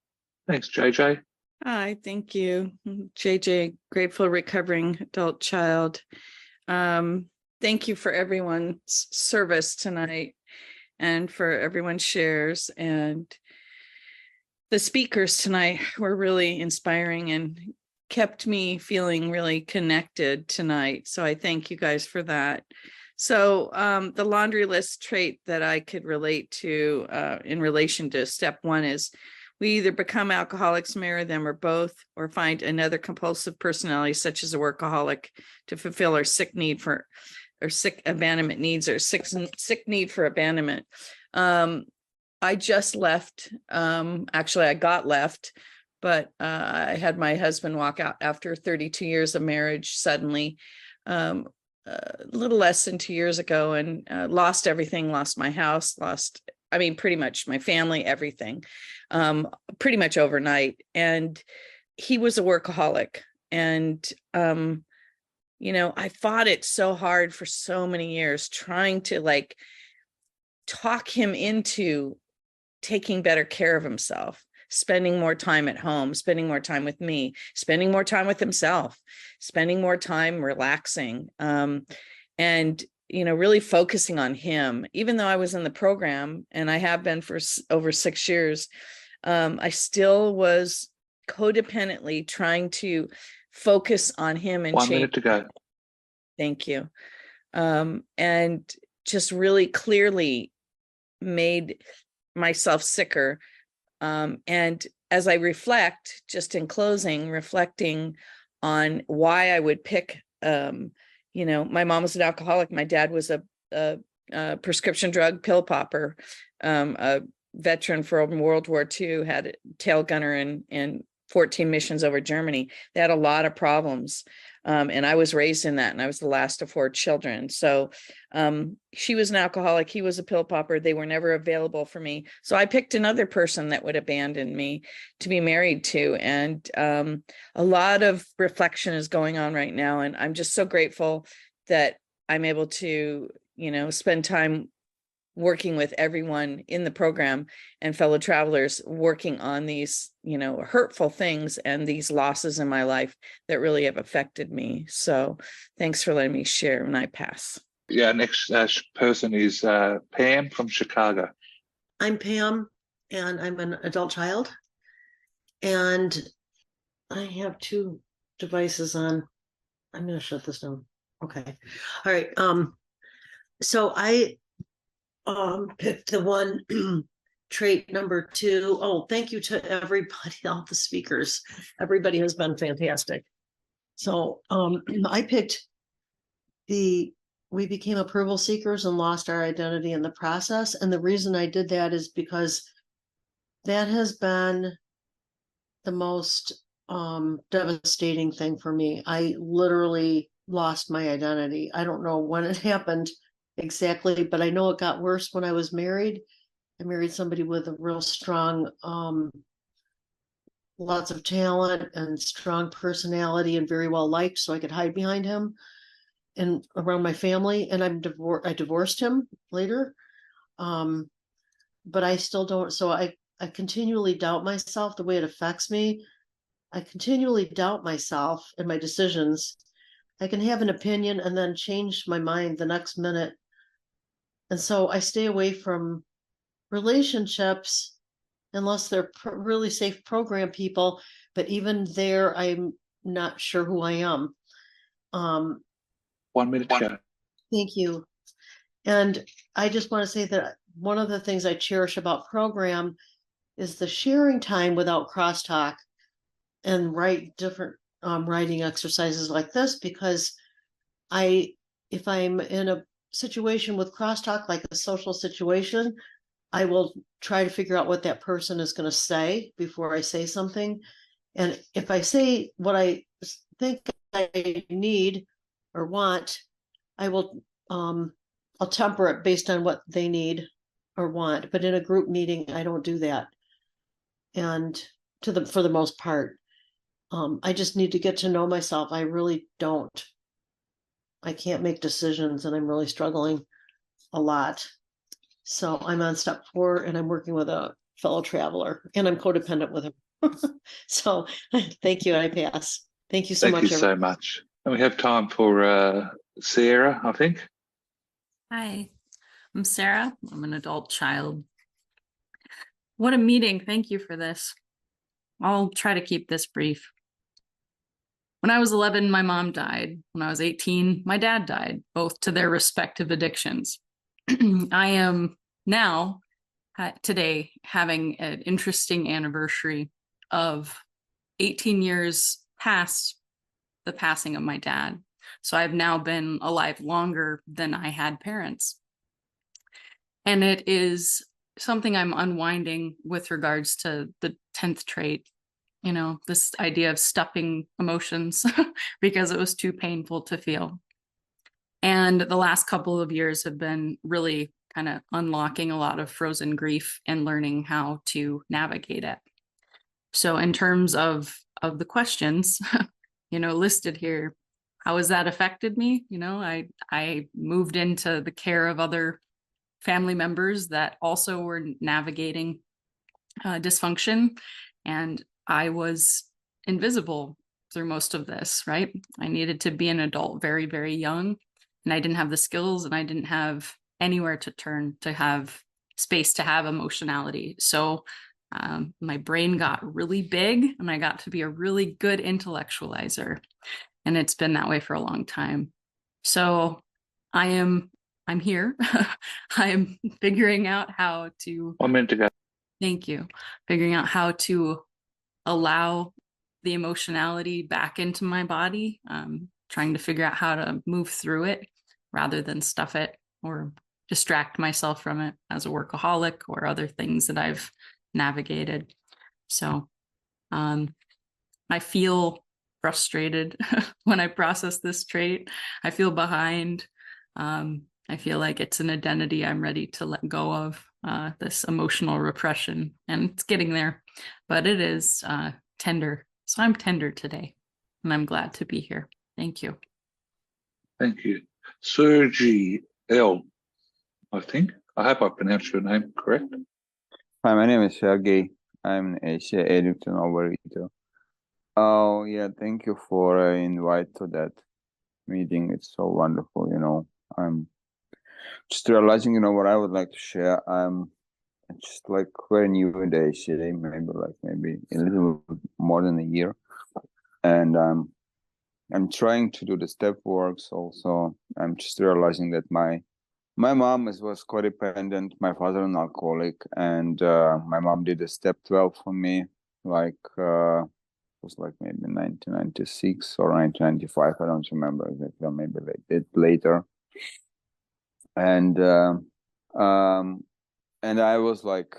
Thanks, JJ. Hi, thank you. JJ, grateful recovering adult child. Thank you for everyone's service tonight and for everyone's shares. And the speakers tonight were really inspiring and kept me feeling really connected tonight. So I thank you guys for that. So the laundry list trait that I could relate to in relation to step 1 is we either become alcoholics, marry them, or both, or find another compulsive personality, such as a workaholic, to fulfill our sick abandonment needs, or sick need for abandonment. I just left. Actually, I got left, but I had my husband walk out after 32 years of marriage suddenly, a little less than 2 years ago, and lost everything, lost my house, pretty much my family, everything, pretty much overnight. And he was a workaholic. And, I fought it so hard for so many years, trying to talk him into taking better care of himself, spending more time at home, spending more time with me, spending more time with himself, spending more time relaxing, and really focusing on him. Even though I was in the program, and I have been for over 6 years, I still was codependently trying to focus on him and 1 minute to go. Thank you. And just really clearly made myself sicker. And as I reflect, just in closing, reflecting on why I would pick, my mom was an alcoholic. My dad was a prescription drug pill popper, a veteran from World War II, had a tail gunner in 14 missions over Germany. They had a lot of problems. And I was raised in that, and I was the last of 4 children. So she was an alcoholic. He was a pill popper. They were never available for me. So I picked another person that would abandon me to be married to. And a lot of reflection is going on right now. And I'm just so grateful that I'm able to, spend time working with everyone in the program and fellow travelers, working on these, hurtful things and these losses in my life that really have affected me. So thanks for letting me share, and I pass. Yeah, next person is Pam from Chicago. I'm Pam, and I'm an adult child, and I have 2 devices on. I'm going to shut this down. Okay. All right. So I picked the one trait number 2. Oh, thank you to everybody, all the speakers. Everybody has been fantastic. So I picked we became approval seekers and lost our identity in the process. And the reason I did that is because that has been the most devastating thing for me. I literally lost my identity. I don't know when it happened exactly, but I know it got worse when I was married. I married somebody with a real strong, lots of talent and strong personality and very well liked, so I could hide behind him and around my family. And I divorced him later. But I still don't, so I continually doubt myself the way it affects me. I continually doubt myself and my decisions. I can have an opinion and then change my mind the next minute. And so I stay away from relationships unless they're really safe program people. But even there, I'm not sure who I am. 1 minute to go. Thank you. And I just want to say that one of the things I cherish about program is the sharing time without crosstalk and write different writing exercises like this, because if I'm in a situation with crosstalk, like a social situation, I will try to figure out what that person is going to say before I say something. And if I say what I think I need or want, I will I'll temper it based on what they need or want. But in a group meeting, I don't do that. And for the most part, I just need to get to know myself. I really don't. I can't make decisions, and I'm really struggling a lot. So I'm on step 4, and I'm working with a fellow traveler, and I'm codependent with him. So thank you. I pass. Thank you so much. Thank you so much. And we have time for Sarah, I think. Hi, I'm Sarah. I'm an adult child. What a meeting. Thank you for this. I'll try to keep this brief. When I was 11, my mom died. When I was 18, my dad died, both to their respective addictions. I am now, today, having an interesting anniversary of 18 years past the passing of my dad. So I've now been alive longer than I had parents. And it is something I'm unwinding with regards to the 10th trait, this idea of stuffing emotions because it was too painful to feel. And the last couple of years have been really kind of unlocking a lot of frozen grief and learning how to navigate it. So in terms of the questions, listed here, how has that affected me? I moved into the care of other family members that also were navigating dysfunction, and I was invisible through most of this, right? I needed to be an adult very, very young, and I didn't have the skills, and I didn't have anywhere to turn to have space to have emotionality. So my brain got really big, and I got to be a really good intellectualizer. And it's been that way for a long time. So I'm here. I'm figuring out how to. 1 minute to go. Thank you. Figuring out how to allow the emotionality back into my body. Trying to figure out how to move through it rather than stuff it or distract myself from it as a workaholic or other things that I've navigated. So I feel frustrated when I process this trait. I feel behind. I feel like it's an identity I'm ready to let go of, this emotional repression, and it's getting there, but it is tender. So I'm tender today, and I'm glad to be here. Thank you. Thank you. Sergi L, I think. I hope I pronounced your name correct. Hi, my name is Sergey. I'm an ACA addict and overeater. Oh, yeah, thank you for invite to that meeting. It's so wonderful, I'm just realizing, what I would like to share. I'm just like very new in the ACA, maybe a little more than a year. And I'm trying to do the step works also. I'm just realizing that my my mom was codependent, my father an alcoholic, and my mom did a step 12 for me, like it was like maybe 1996 or 1995, I don't remember exactly, or maybe a bit later. And I was like,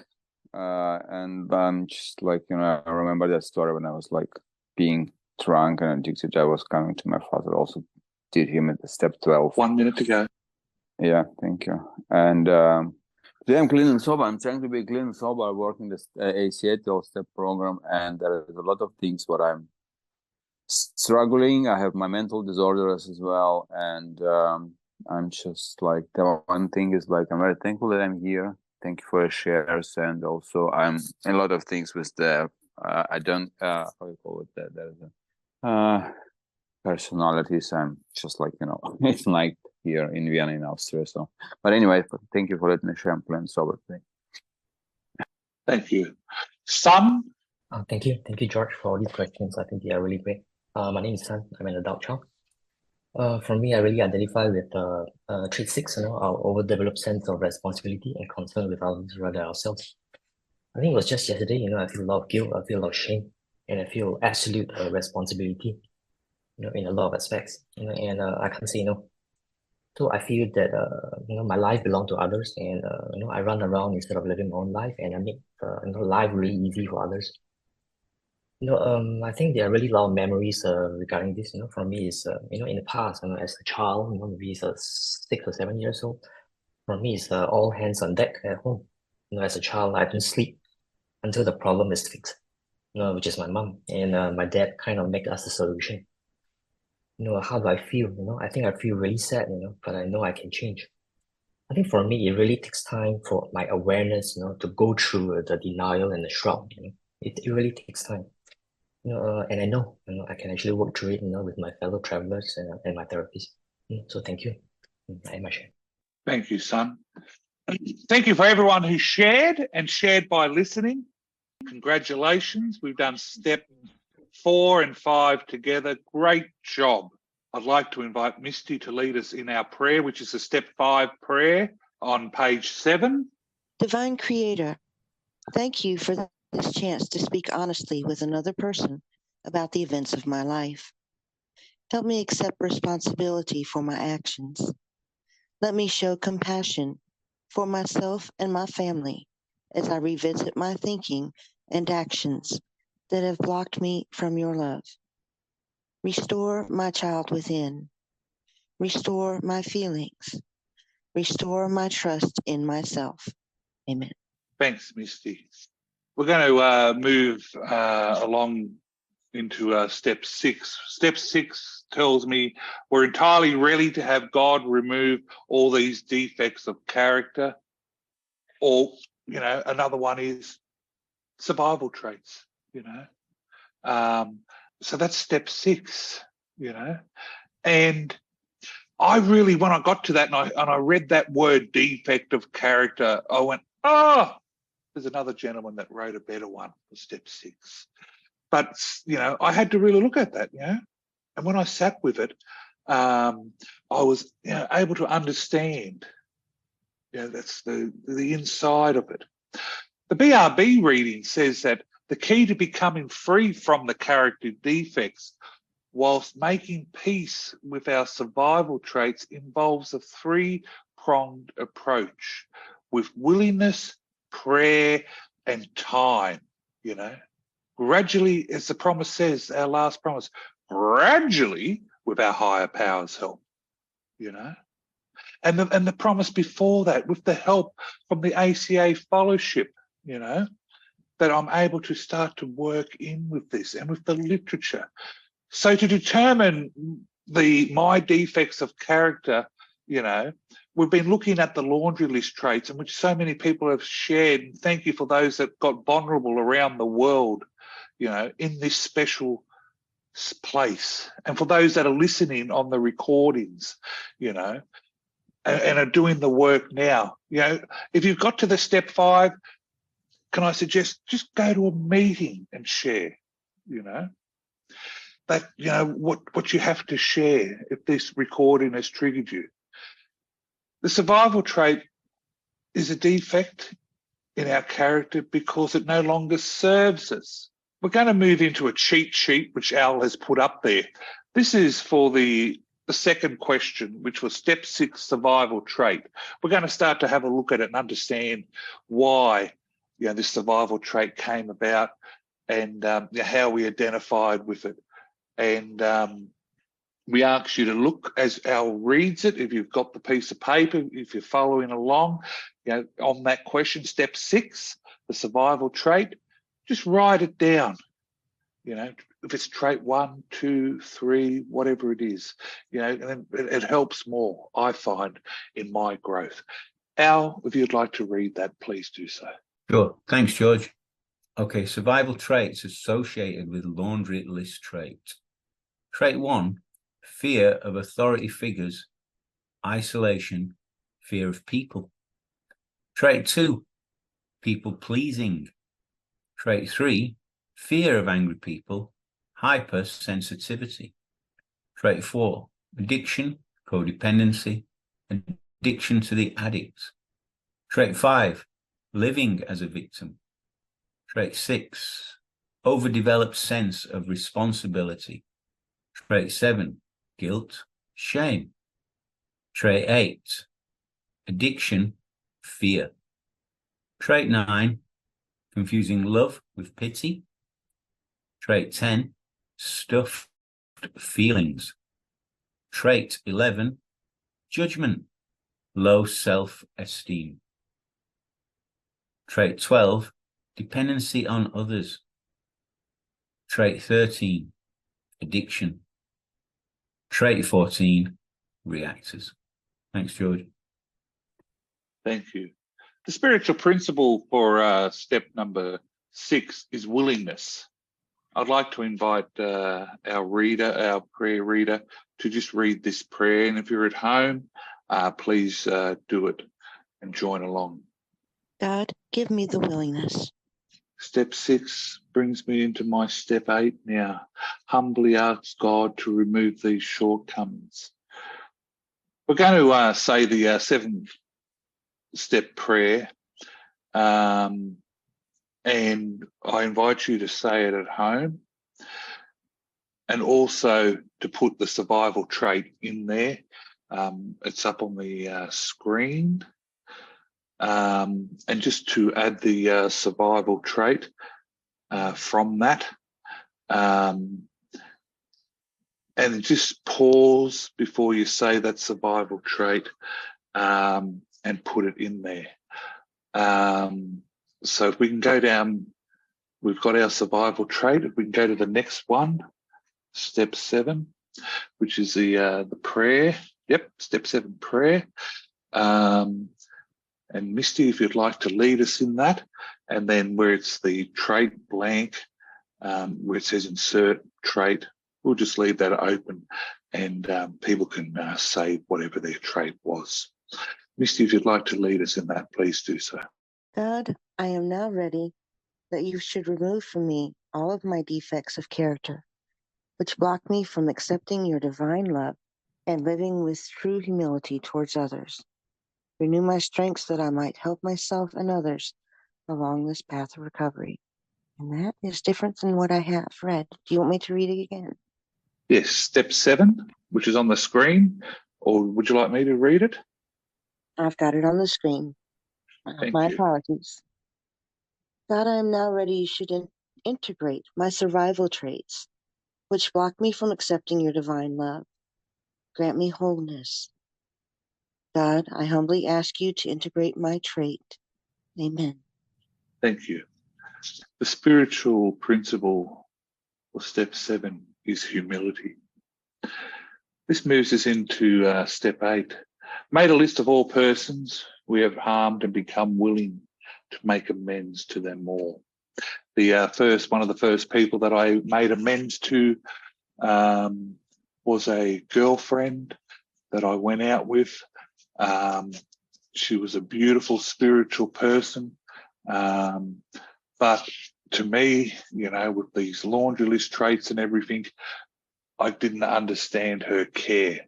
and I'm just like, I remember that story when I was like being drunk and addicted. I was coming to my father, also did him at the step 12. 1 minute to go. Yeah, thank you. And today I'm clean and sober. I'm trying to be clean and sober. I work in the ACA 12-step program, and there is a lot of things where I'm struggling. I have my mental disorders as well, and I'm just like, the one thing is like, I'm very thankful that I'm here. Thank you for your shares, and also I'm a lot of things with the I don't how you call it, that there's a personalities. I'm just like, it's like here in Vienna, in Austria. So, but anyway, thank you for letting me share. I'm playing sober today. Thank you. Son? Thank you, George, for all these questions. I think they are really great. My name is Sun. I'm an adult child. For me, I really identify with trait 6, our overdeveloped sense of responsibility and concern with others rather than ourselves. I think it was just yesterday, I feel a lot of guilt, I feel a lot of shame, and I feel absolute responsibility, in a lot of aspects, and I can't say no. So I feel that, my life belongs to others, and, I run around instead of living my own life, and I make, life really easy for others. I think there are really a lot of memories regarding this. For me, it's in the past, as a child, maybe it's 6 or 7 years old. For me, it's all hands on deck at home. As a child, I don't sleep until the problem is fixed. Which is my mom, and my dad kind of make us a solution. How do I feel? I think I feel really sad. But I know I can change. I think for me, it really takes time for my awareness, to go through the denial and the shock. It really takes time. And I know, I can actually work through it, with my fellow travelers and my therapist. So thank you. I am share. Thank you, son. Thank you for everyone who shared and shared by listening. Congratulations. We've done step 4 and 5 together. Great job. I'd like to invite Misty to lead us in our prayer, which is a step 5 prayer on page 7. Divine Creator, thank you for this chance to speak honestly with another person about the events of my life. Help me accept responsibility for my actions. Let me show compassion for myself and my family as I revisit my thinking and actions that have blocked me from your love. Restore my child within. Restore my feelings. Restore my trust in myself. Amen. Thanks, Misty. We're going to move along into step 6. Step 6 tells me we're entirely ready to have God remove all these defects of character. Or, another one is survival traits, So that's step 6, And I really, when I got to that and I read that word defect of character, I went, there's another gentleman that wrote a better one for step 6. But, I had to really look at that, And when I sat with it, I was able to understand, that's the inside of it. The BRB reading says that the key to becoming free from the character defects whilst making peace with our survival traits involves a 3-pronged approach with willingness, prayer, and time, Gradually, as the promise says, our last promise, gradually with our higher powers' help, And the promise before that, with the help from the ACA fellowship, that I'm able to start to work in with this and with the literature. So to determine my defects of character, we've been looking at the laundry list traits in which so many people have shared. And thank you for those that got vulnerable around the world, in this special place. And for those that are listening on the recordings, and are doing the work now, if you've got to the step 5, can I suggest just go to a meeting and share, that, what you have to share if this recording has triggered you. The survival trait is a defect in our character because it no longer serves us. We're going to move into a cheat sheet, which Al has put up there. This is for the second question, which was step 6, survival trait. We're going to start to have a look at it and understand why this survival trait came about and how we identified with it. And we ask you to look as Al reads it, if you've got the piece of paper, if you're following along, on that question, step 6, the survival trait, just write it down. If it's trait 1, 2, 3, whatever it is, and then it helps more, I find, in my growth. Al, if you'd like to read that, please do so. Sure. Thanks, George. Okay, survival traits associated with laundry list trait. Trait 1, fear of authority figures, isolation, fear of people. Trait 2, people pleasing. Trait 3, fear of angry people, hypersensitivity. Trait 4, addiction, codependency, addiction to the addict. Trait 5, living as a victim. Trait 6, overdeveloped sense of responsibility. Trait 7, guilt, shame. Trait 8, addiction, fear. Trait 9, confusing love with pity. Trait 10, stuffed feelings. Trait 11, judgment, low self-esteem. Trait 12, dependency on others. Trait 13, addiction. Trait 14, reactors. Thanks, George. Thank you. The spiritual principle for step number 6 is willingness. I'd like to invite our prayer reader, to just read this prayer. And if you're at home, please do it and join along. God, give me the willingness. Step 6 brings me into my step 8 now. Humbly ask God to remove these shortcomings. We're going to say the 7th step prayer. And I invite you to say it at home, and also to put the survival trait in there. It's up on the screen. And just to add the survival trait from that. And just pause before you say that survival trait and put it in there. So if we can go down, we've got our survival trait. If we can go to the next one, step 7, which is the prayer. Yep, step 7 prayer. And Misty, if you'd like to lead us in that, and then where it's the trait blank, where it says insert trait, we'll just leave that open, and people can say whatever their trait was. Misty, if you'd like to lead us in that, please do so. God, I am now ready that you should remove from me all of my defects of character, which block me from accepting your divine love and living with true humility towards others. Renew my strengths that I might help myself and others along this path of recovery. And that is different than what I have read. Do you want me to read it again? Yes, step 7, which is on the screen, or would you like me to read it? I've got it on the screen. My you. apologies. God, I am now ready you should integrate my survival traits, which block me from accepting your divine love. Grant me wholeness. God, I humbly ask you to integrate my trait. Amen. Thank you. The spiritual principle for step 7 is humility. This moves us into step 8. Made a list of all persons we have harmed and become willing to make amends to them all. One of the first people that I made amends to was a girlfriend that I went out with. She was a beautiful spiritual person. But to me, with these laundry list traits and everything, I didn't understand her care.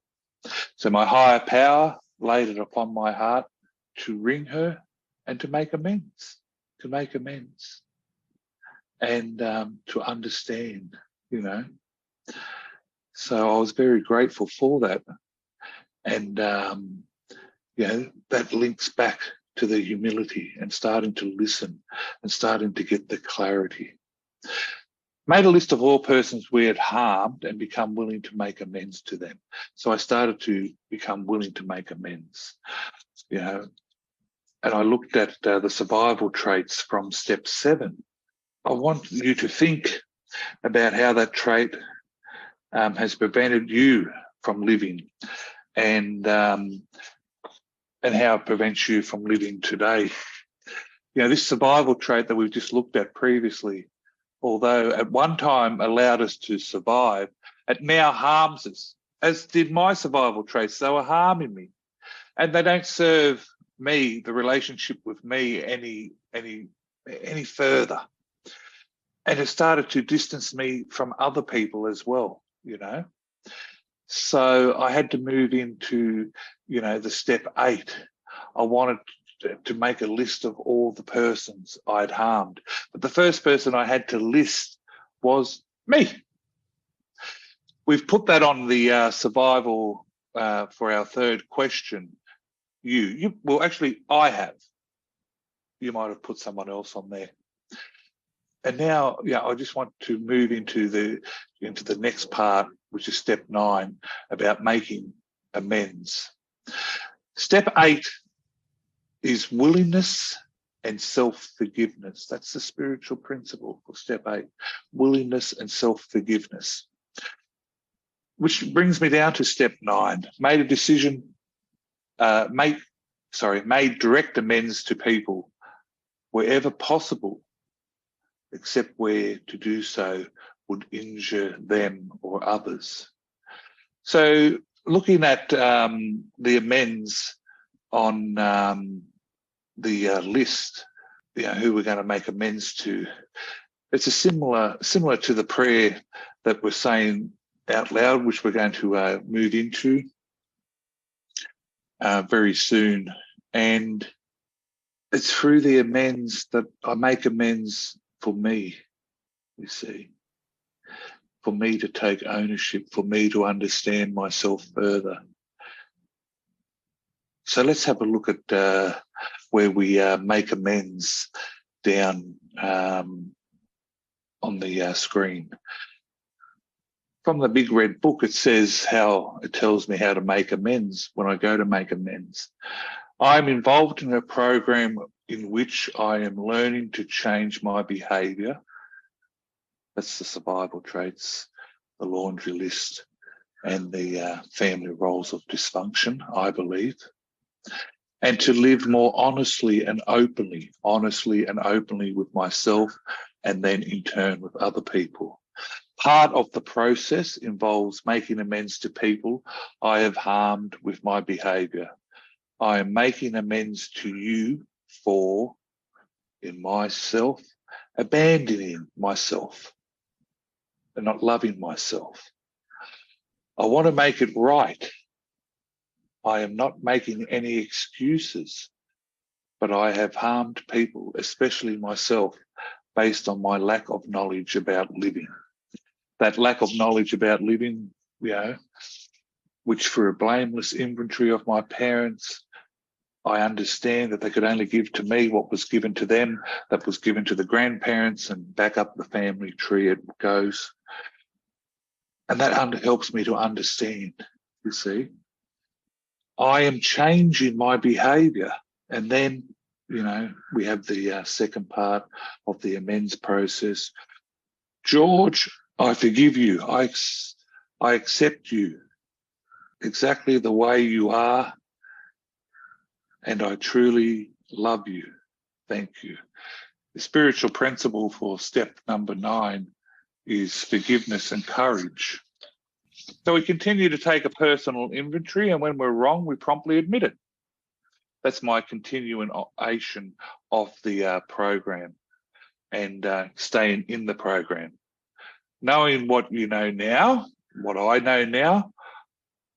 So my higher power laid it upon my heart to ring her and to make amends, and to understand, you know. So I was very grateful for that. And, you know, that links back to the humility and starting to listen and starting to get the clarity. Made a list of all persons we had harmed and become willing to make amends to them. So I started to become willing to make amends, you know. And I looked at the survival traits from step 7. I want you to think about how that trait has prevented you from living, and how it prevents you from living today. You know, this survival trait that we've just looked at previously, although at one time allowed us to survive, it now harms us, as did my survival traits. They were harming me, and they don't serve me, the relationship with me, any further. And it started to distance me from other people as well, you know. So I had to move into, you know, the step 8. I wanted to make a list of all the persons I'd harmed. But the first person I had to list was me. We've put that on the survival for our third question. Well, actually, I have. You might have put someone else on there. And now, yeah, I just want to move into the next part, which is step 9, about making amends. Step 8 is willingness and self-forgiveness. That's the spiritual principle for step 8, willingness and self-forgiveness. Which brings me down to step 9, made a decision, made direct amends to people wherever possible, except where to do so would injure them or others. So looking at the amends on the list, you know, who we're going to make amends to, it's a similar to the prayer that we're saying out loud, which we're going to move into very soon. And it's through the amends that I make amends for me, you see, for me to take ownership, for me to understand myself further. So let's have a look at where we make amends down on the screen. From the big red book, it tells me how to make amends when I go to make amends. I'm involved in a program in which I am learning to change my behaviour. That's the survival traits, the laundry list, and the family roles of dysfunction, I believe. And to live more honestly and openly with myself, and then in turn with other people. Part of the process involves making amends to people I have harmed with my behaviour. I am making amends to you for, in myself, abandoning myself and not loving myself. I want to make it right. I am not making any excuses, but I have harmed people, especially myself, based on my lack of knowledge about living. That lack of knowledge about living, you know, which for a blameless inventory of my parents, I understand that they could only give to me what was given to them, that was given to the grandparents, and back up the family tree it goes. And that helps me to understand, you see. I am changing my behaviour. And then, you know, we have the second part of the amends process. George, I forgive you. I accept you exactly the way you are, and I truly love you. Thank you. The spiritual principle for step number 9 is forgiveness and courage. So we continue to take a personal inventory, and when we're wrong, we promptly admit it. That's my continuation of the program, and staying in the program. Knowing what you know now, what I know now,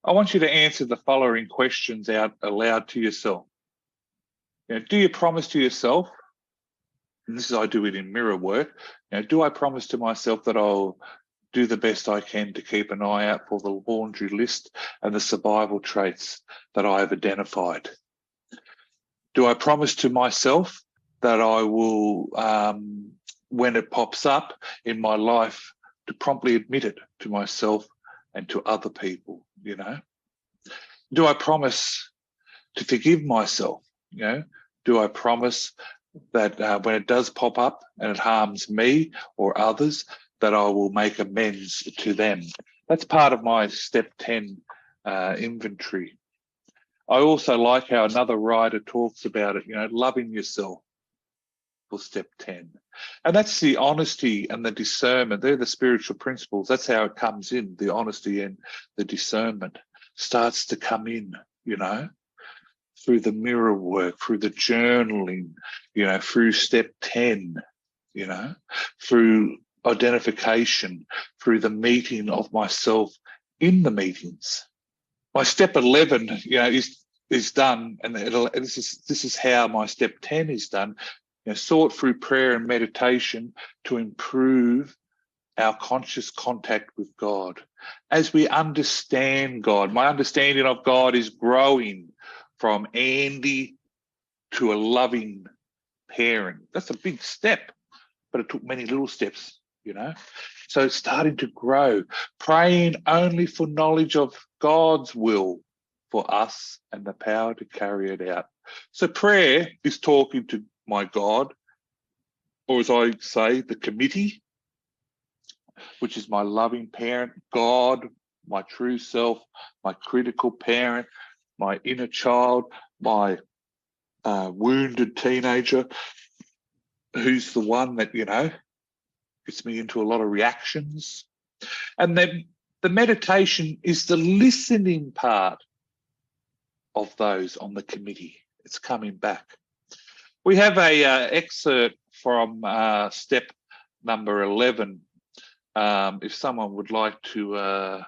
I want you to answer the following questions out aloud to yourself. Do you promise to yourself, and this is I do it in mirror work, do I promise to myself that I'll do the best I can to keep an eye out for the laundry list and the survival traits that I have identified? Do I promise to myself that I will, when it pops up in my life, to promptly admit it to myself and to other people, Do I promise to forgive myself, Do I promise that when it does pop up and it harms me or others, that I will make amends to them? That's part of my step 10 inventory. I also like how another writer talks about it, loving yourself for step 10. And that's the honesty and the discernment. They're the spiritual principles. That's how it comes in. The honesty and the discernment starts to come in, through the mirror work, through the journaling, through step 10, through identification, through the meeting of myself in the meetings. My step 11, is done, and this is how my step 10 is done. Sought through prayer and meditation to improve our conscious contact with God. As we understand God, my understanding of God is growing from Andy to a loving parent. That's a big step, but it took many little steps, So it's starting to grow, praying only for knowledge of God's will for us and the power to carry it out. So prayer is talking to my God, or as I say, the committee, which is my loving parent, God, my true self, my critical parent, my inner child, my wounded teenager, who's the one that, gets me into a lot of reactions. And then the meditation is the listening part of those on the committee. It's coming back. We have a excerpt from step number 11. If someone would like to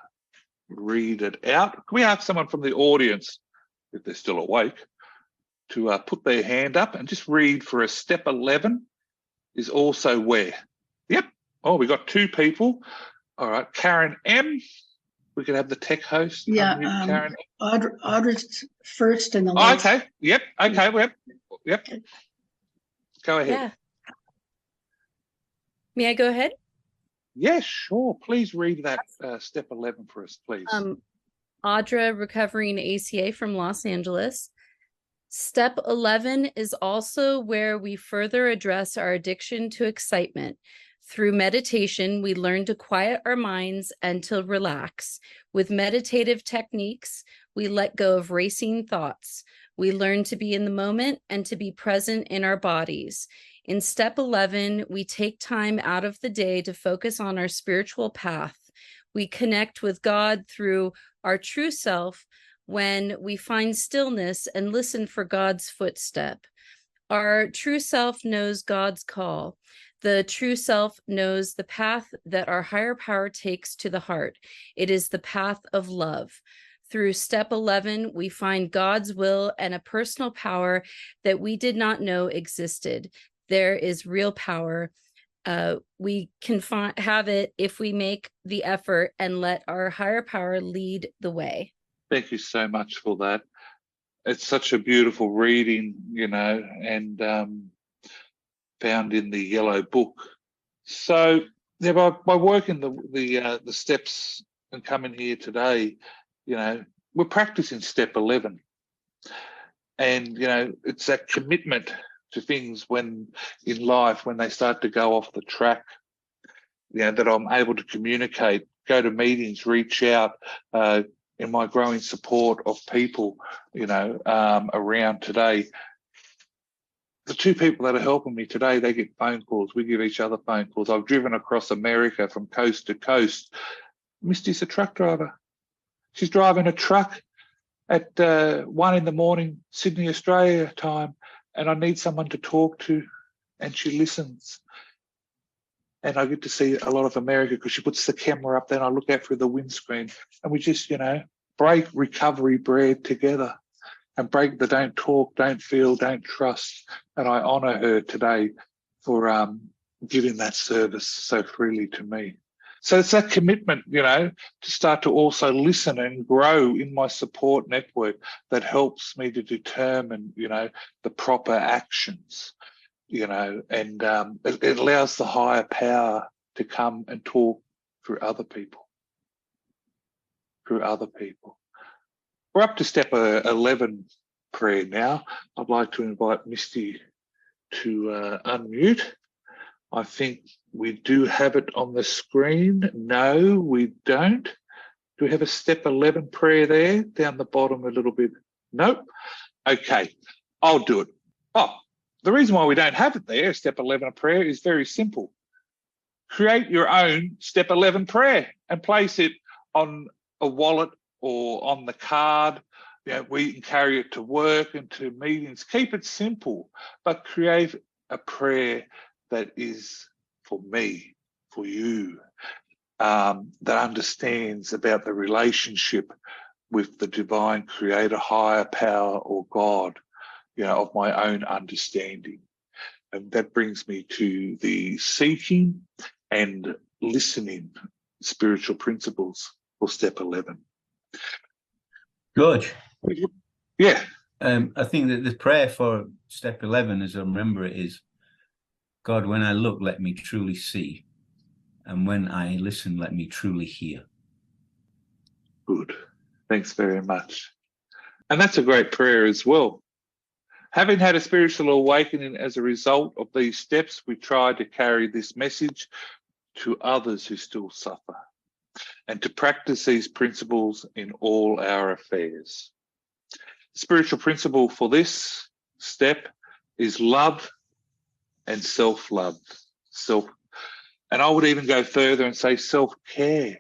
read it out. Can we ask someone from the audience, if they're still awake, to put their hand up and just read for us. Step 11 is also where? Yep. Oh, we got 2 people. All right. Karen M. We can have the tech host. Yeah. Karen. Audra's first and the last. Okay. Yep. Okay. Yep. Go ahead. Yeah. May I go ahead? Yes, sure. Please read that step 11 for us, please. Audra, recovering ACA from Los Angeles. Step 11 is also where we further address our addiction to excitement. Through meditation, we learn to quiet our minds and to relax. With meditative techniques, we let go of racing thoughts. We learn to be in the moment and to be present in our bodies. In step 11, we take time out of the day to focus on our spiritual path. We connect with God through our true self when we find stillness and listen for God's footstep. Our true self knows God's call. The true self knows the path that our higher power takes to the heart. It is the path of love. Through step 11, we find God's will and a personal power that we did not know existed. There is real power. We can have it if we make the effort and let our higher power lead the way. Thank you so much for that. It's such a beautiful reading, and found in the yellow book. So, by working the steps and coming here today, we're practicing step 11, and it's that commitment to things when in life when they start to go off the track, that I'm able to communicate, go to meetings, reach out in my growing support of people, around today. The 2 people that are helping me today, they get phone calls. We give each other phone calls. I've driven across America from coast to coast. Misty's a truck driver. She's driving a truck at 1 a.m, Sydney, Australia time, and I need someone to talk to, and she listens. And I get to see a lot of America because she puts the camera up there and I look out through the windscreen and we just, break recovery bread together and break the don't talk, don't feel, don't trust. And I honour her today for giving that service so freely to me. So it's that commitment, to start to also listen and grow in my support network that helps me to determine, the proper actions, and it allows the higher power to come and talk through other people. We're up to step 11 prayer now. I'd like to invite Misty to unmute. I think we do have it on the screen. No, we don't. Do we have a step 11 prayer there down the bottom a little bit? Nope. Okay, I'll do it. Oh, the reason why we don't have it there, step 11 prayer, is very simple. Create your own step 11 prayer and place it on a wallet or on the card. Where you can carry it to work and to meetings. Keep it simple, but create a prayer that is for me, for you, that understands about the relationship with the divine creator, higher power, or God, of my own understanding. And that brings me to the seeking and listening spiritual principles for step 11. George. Yeah. I think that the prayer for step 11, as I remember it, is, God, when I look, let me truly see. And when I listen, let me truly hear. Good. Thanks very much. And that's a great prayer as well. Having had a spiritual awakening as a result of these steps, we try to carry this message to others who still suffer and to practice these principles in all our affairs. Spiritual principle for this step is love and self-love. And I would even go further and say self-care,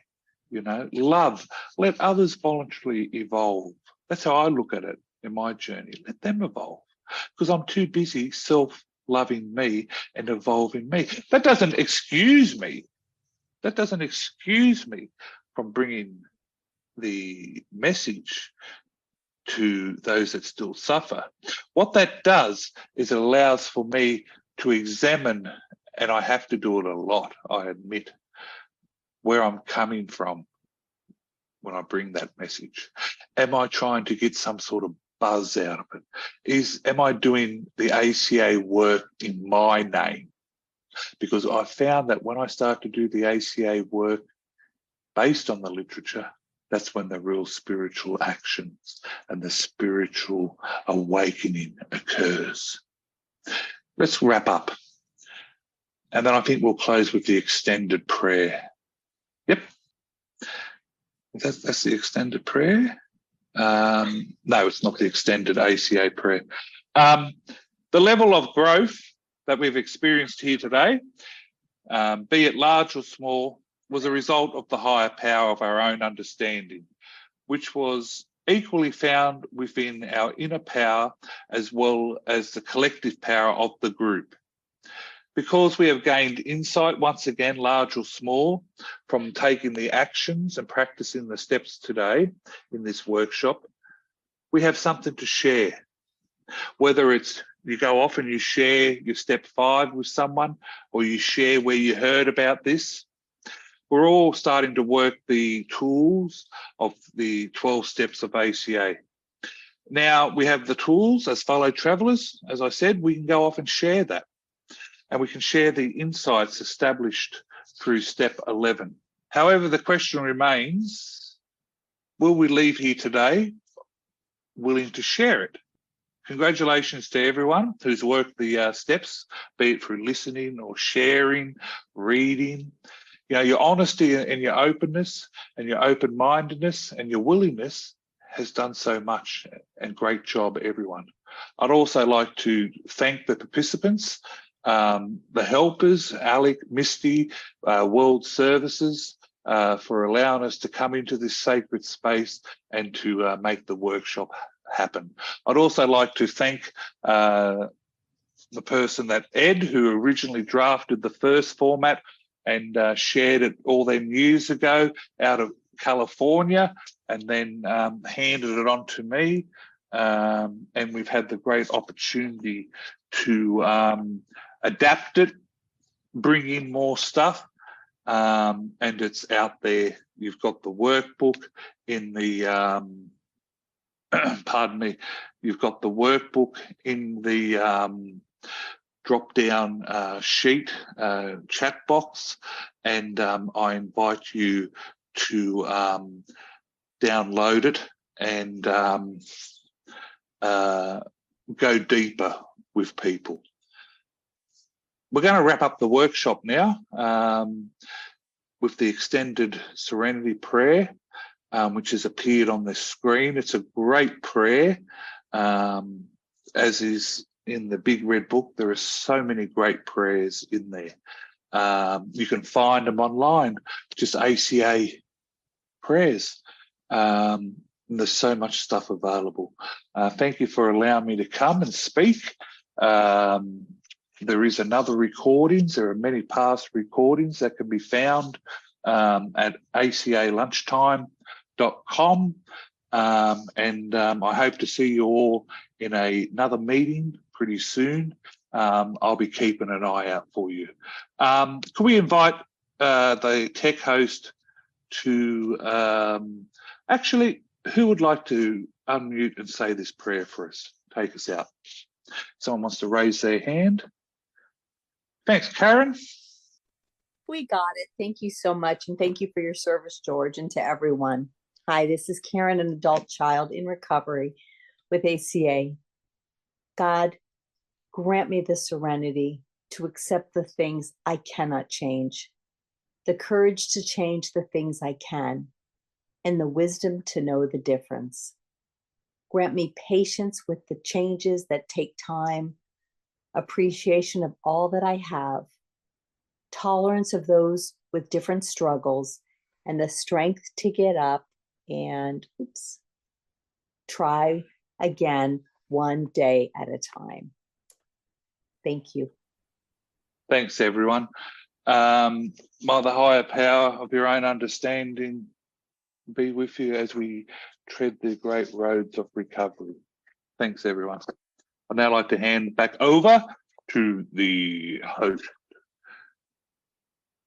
love. Let others voluntarily evolve. That's how I look at it in my journey. Let them evolve, because I'm too busy self-loving me and evolving me. That doesn't excuse me. From bringing the message to those that still suffer. What that does is it allows for me to examine, and I have to do it a lot, I admit, where I'm coming from when I bring that message. Am I trying to get some sort of buzz out of it? Am I doing the ACA work in my name? Because I found that when I start to do the ACA work based on the literature, that's when the real spiritual actions and the spiritual awakening occurs. Let's wrap up. And then I think we'll close with the extended prayer. Yep. That's the extended prayer. No, it's not the extended ACA prayer. The level of growth that we've experienced here today, be it large or small, was a result of the higher power of our own understanding, which was equally found within our inner power as well as the collective power of the group. Because we have gained insight, once again, large or small, from taking the actions and practicing the steps today in this workshop, we have something to share. Whether it's you go off and you share your step 5 with someone, or you share where you heard about this, we're all starting to work the tools of the 12 steps of ACA. Now we have the tools as fellow travellers. As I said, we can go off and share that. And we can share the insights established through step 11. However, the question remains, will we leave here today willing to share it? Congratulations to everyone who's worked the steps, be it through listening or sharing, reading. Your honesty and your openness and your open-mindedness and your willingness has done so much, and great job, everyone. I'd also like to thank the participants, the helpers, Alec, Misty, World Services, for allowing us to come into this sacred space and to make the workshop happen. I'd also like to thank the person that Ed, who originally drafted the first format and shared it all them years ago out of California and then handed it on to me. And we've had the great opportunity to adapt it, bring in more stuff, and it's out there. You've got the workbook in the pardon me, you've got the workbook in the drop down sheet chat box, and I invite you to download it and go deeper with people. We're going to wrap up the workshop now with the extended serenity prayer, which has appeared on the screen. It's a great prayer, as is in the big red book. There are so many great prayers in there. You can find them online, just ACA prayers. And there's so much stuff available. Thank you for allowing me to come and speak. There is another recordings. There are many past recordings that can be found at acalunchtime.com. And I hope to see you all in another meeting pretty soon. I'll be keeping an eye out for you. Can we invite the tech host to actually, who would like to unmute and say this prayer for us? Take us out. Someone wants to raise their hand. Thanks, Karen. We got it. Thank you so much. And thank you for your service, George, and to everyone. Hi, this is Karen, an adult child in recovery with ACA. God, grant me the serenity to accept the things I cannot change, the courage to change the things I can, and the wisdom to know the difference. Grant me patience with the changes that take time, appreciation of all that I have, tolerance of those with different struggles, and the strength to get up and try again one day at a time. Thank you. Thanks, everyone. May the higher power of your own understanding be with you as we tread the great roads of recovery. Thanks, everyone. I'd now like to hand back over to the host.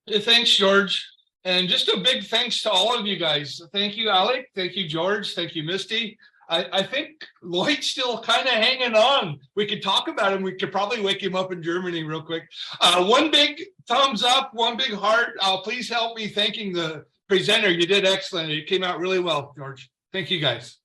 Thanks, George. And just a big thanks to all of you guys. Thank you, Alec. Thank you, George. Thank you, Misty. I think Lloyd's still kind of hanging on. We could talk about him. We could probably wake him up in Germany real quick. One big thumbs up, one big heart. Please help me thanking the presenter. You did excellent. It came out really well, George. Thank you, guys.